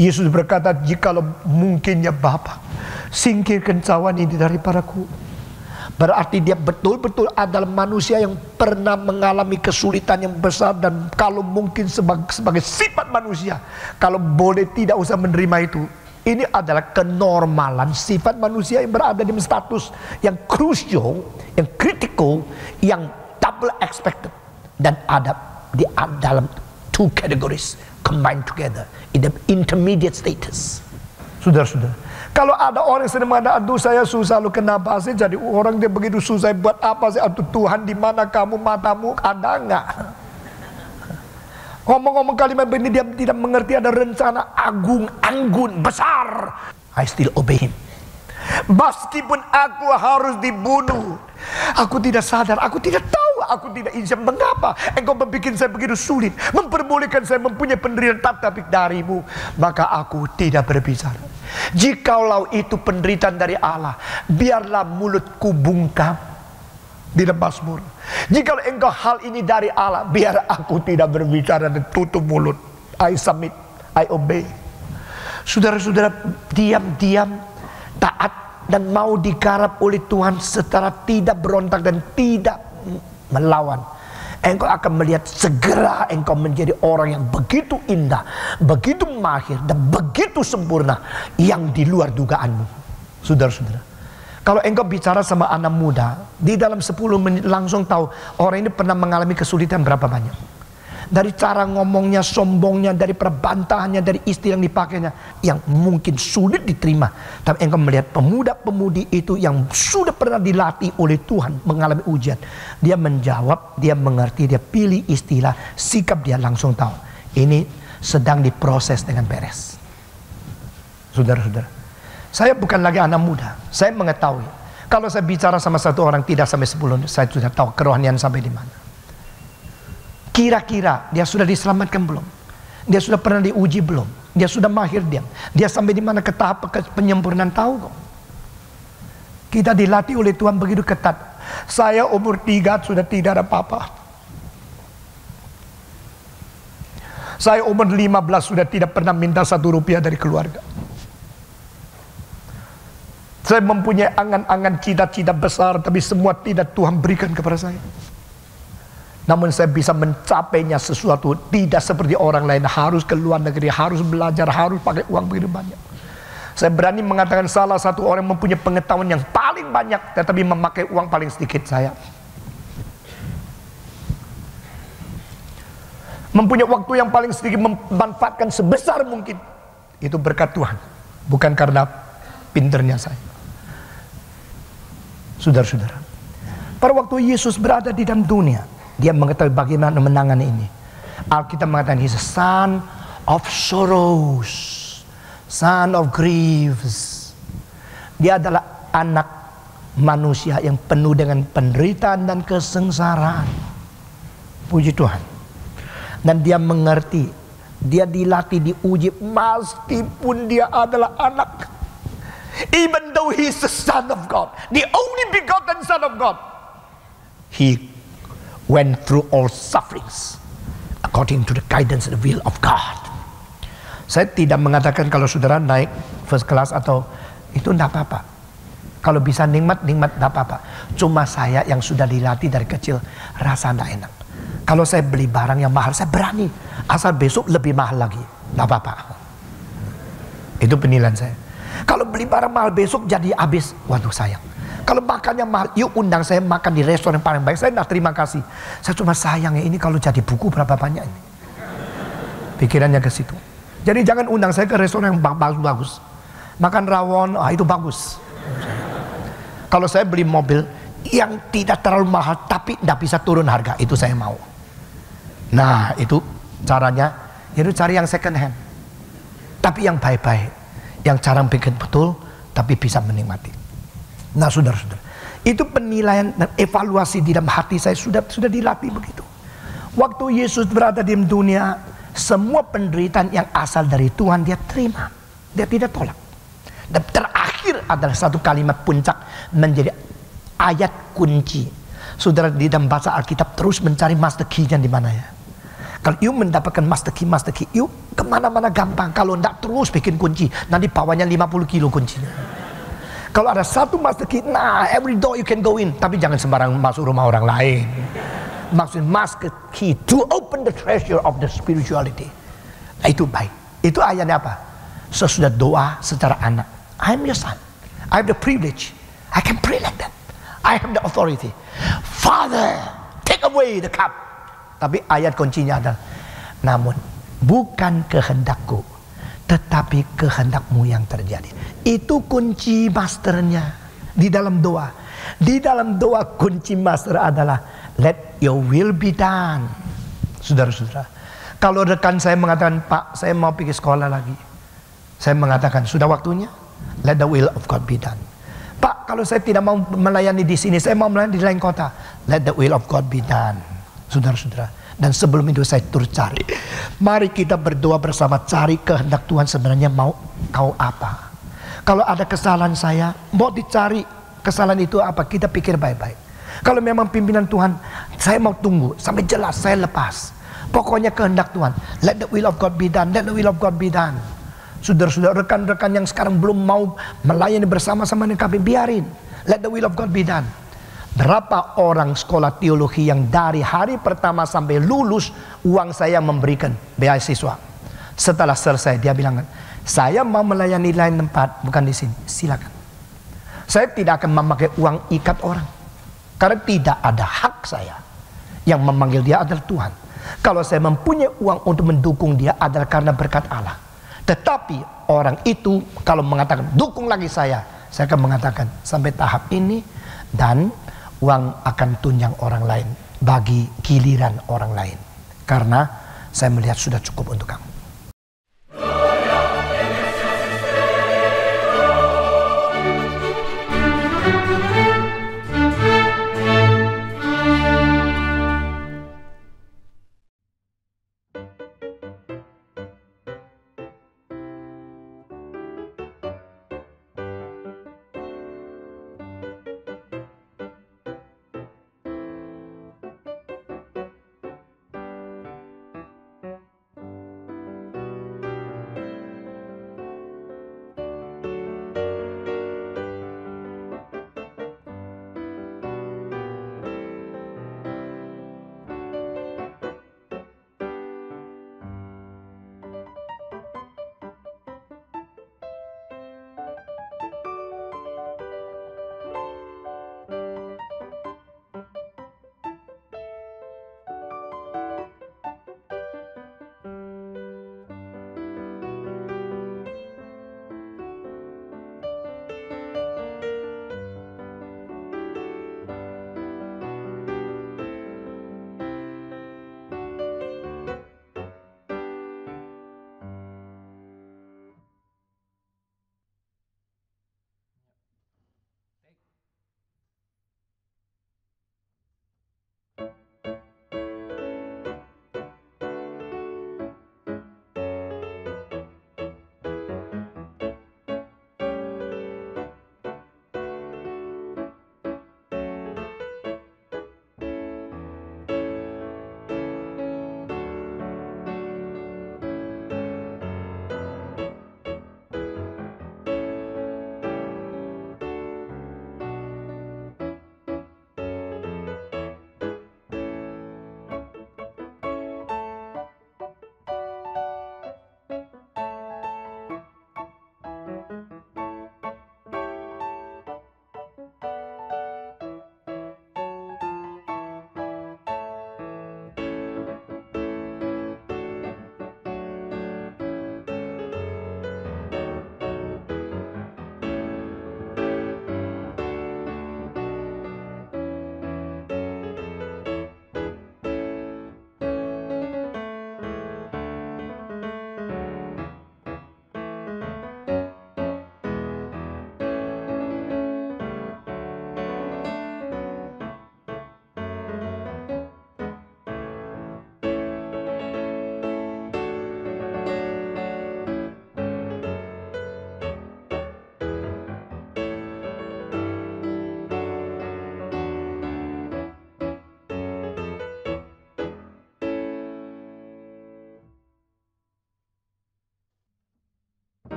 Yesus berkata, jikalau mungkinnya Bapa, singkirkan cawan ini daripadaku. Berarti dia betul-betul adalah manusia yang pernah mengalami kesulitan yang besar, dan kalau mungkin sebagai sifat manusia, kalau boleh tidak usah menerima itu. Ini adalah kenormalan sifat manusia yang berada di status yang crucial, yang critical, yang double expected, dan ada di dalam 2 categories combined together in the intermediate status. Saudara-saudara, kalau ada orang yang sedang mengatakan, aduh saya susah, lu kenapa sih jadi orang dia begitu susah, buat apa sih? Aduh Tuhan, di mana kamu, matamu ada enggak? Ngomong-ngomong kalimat begini, dia tidak mengerti ada rencana agung, anggun, besar. I still obey him. Meskipun aku harus dibunuh, aku tidak sadar, aku tidak tahu, aku tidak insya. Mengapa engkau membuat saya begitu sulit, memperbolehkan saya mempunyai penderitaan tapi darimu, maka aku tidak berbicara. Jikalau itu penderitaan dari Allah, biarlah mulutku bungkam. Di dalam Mazmur, jikalau engkau hal ini dari Allah, biar aku tidak berbicara dan tutup mulut. I submit, I obey. Saudara-saudara, diam-diam taat dan mau digarap oleh Tuhan secara tidak berontak dan tidak melawan. Engkau akan melihat segera engkau menjadi orang yang begitu indah, begitu mahir, dan begitu sempurna yang di luar dugaanmu. Saudara-saudara, kalau engkau bicara sama anak muda, di dalam 10 menit langsung tahu orang ini pernah mengalami kesulitan berapa banyak. Dari cara ngomongnya, sombongnya, dari perbantahannya, dari istilah yang dipakainya yang mungkin sulit diterima. Tapi engkau melihat pemuda-pemudi itu yang sudah pernah dilatih oleh Tuhan mengalami ujian. Dia menjawab, dia mengerti, dia pilih istilah, sikap dia langsung tahu. Ini sedang diproses dengan beres. Saudara-saudara, saya bukan lagi anak muda. Saya mengetahui. Kalau saya bicara sama satu orang tidak sampai 10, saya sudah tahu kerohanian sampai di mana. Kira-kira dia sudah diselamatkan belum? Dia sudah pernah diuji belum? Dia sudah mahir diam? Dia sampai di mana ke tahap penyempurnaan, tahu kok? Kita dilatih oleh Tuhan begitu ketat. Saya umur 3 sudah tidak ada apa-apa. Saya umur 15 sudah tidak pernah minta 1 rupiah dari keluarga. Saya mempunyai angan-angan cita-cita besar, tapi semua tidak Tuhan berikan kepada saya. Namun saya bisa mencapainya sesuatu tidak seperti orang lain, harus ke luar negeri, harus belajar, harus pakai uang begitu banyak. Saya berani mengatakan salah satu orang mempunyai pengetahuan yang paling banyak tetapi memakai uang paling sedikit, saya. Mempunyai waktu yang paling sedikit, memanfaatkan sebesar mungkin. Itu berkat Tuhan, bukan karena pinternya saya. Saudara-saudara, pada waktu Yesus berada di dalam dunia, dia mengetahui bagaimana menangani ini. Alkitab mengatakan He's a son of sorrows, son of griefs. Dia adalah anak manusia yang penuh dengan penderitaan dan kesengsaraan. Puji Tuhan. Dan dia mengerti, dia dilatih, diuji meskipun dia adalah anak. Even though He's the Son of God, the only begotten Son of God, He went through all sufferings according to the guidance and the will of God. Saya tidak mengatakan kalau saudara naik first class atau itu tidak apa-apa. Kalau bisa nikmat tidak apa-apa. Cuma saya yang sudah dilatih dari kecil rasa tidak enak. Kalau saya beli barang yang mahal, saya berani. Asal besok lebih mahal lagi, tidak apa-apa. Itu penilaian saya. Kalau beli barang mahal besok jadi habis, waduh sayang. Kalau makannya mahal, yuk undang saya makan di restoran yang paling baik. Saya tidak terima kasih. Saya cuma sayang ya, ini kalau jadi buku berapa banyak ini. Pikirannya ke situ. Jadi jangan undang saya ke restoran yang bagus-bagus. Makan rawon, itu bagus. Kalau saya beli mobil yang tidak terlalu mahal tapi tidak bisa turun harga, itu saya mau. Nah itu caranya, itu cari yang second hand. Tapi yang baik-baik, yang jarang bikin betul tapi bisa menikmati. Nah saudara-saudara, itu penilaian dan evaluasi di dalam hati saya sudah dilatih begitu. Waktu Yesus berada di dunia, semua penderitaan yang asal dari Tuhan dia terima, dia tidak tolak. Dan terakhir adalah satu kalimat puncak menjadi ayat kunci. Saudara, di dalam bahasa Alkitab terus mencari master key-nya di mana ya. Kalau you mendapatkan master key, you kemana-mana gampang. Kalau tidak terus bikin kunci, nanti bawanya 50 kilo kuncinya. Kalau ada satu master key, nah every door you can go in. Tapi jangan sembarang masuk rumah orang lain. Maksudnya master key to open the treasure of the spirituality. Nah, itu baik. Itu ayatnya apa? Sesudah doa secara anak. I am your son. I have the privilege. I can pray like that. I have the authority. Father, take away the cup. Tapi ayat kuncinya adalah, namun bukan kehendakku, tetapi kehendakmu yang terjadi. Itu kunci masternya di dalam doa. Di dalam doa kunci master adalah let your will be done. Saudara-saudara, kalau rekan saya mengatakan, Pak, saya mau pergi sekolah lagi, saya mengatakan, sudah waktunya, let the will of God be done. Pak, kalau saya tidak mau melayani di sini, saya mau melayani di lain kota, let the will of God be done. Saudara-saudara, dan sebelum itu saya turut cari. Mari kita berdoa bersama, cari kehendak Tuhan sebenarnya mau kau apa. Kalau ada kesalahan saya, mau dicari kesalahan itu apa, kita pikir baik-baik. Kalau memang pimpinan Tuhan, saya mau tunggu sampai jelas, saya lepas. Pokoknya kehendak Tuhan. Let the will of God be done. Let the will of God be done. Saudara-saudara, rekan-rekan yang sekarang belum mau melayani bersama-sama dengan kami, biarin. Let the will of God be done. Berapa orang sekolah teologi yang dari hari pertama sampai lulus, uang saya memberikan beasiswa. Setelah selesai dia bilang, saya mau melayani lain tempat, bukan di sini. Silakan. Saya tidak akan memakai uang ikat orang, karena tidak ada hak saya. Yang memanggil dia adalah Tuhan. Kalau saya mempunyai uang untuk mendukung dia adalah karena berkat Allah. Tetapi orang itu kalau mengatakan dukung lagi saya akan mengatakan sampai tahap ini, dan uang akan tunjang orang lain bagi giliran orang lain. Karena saya melihat sudah cukup untuk kamu.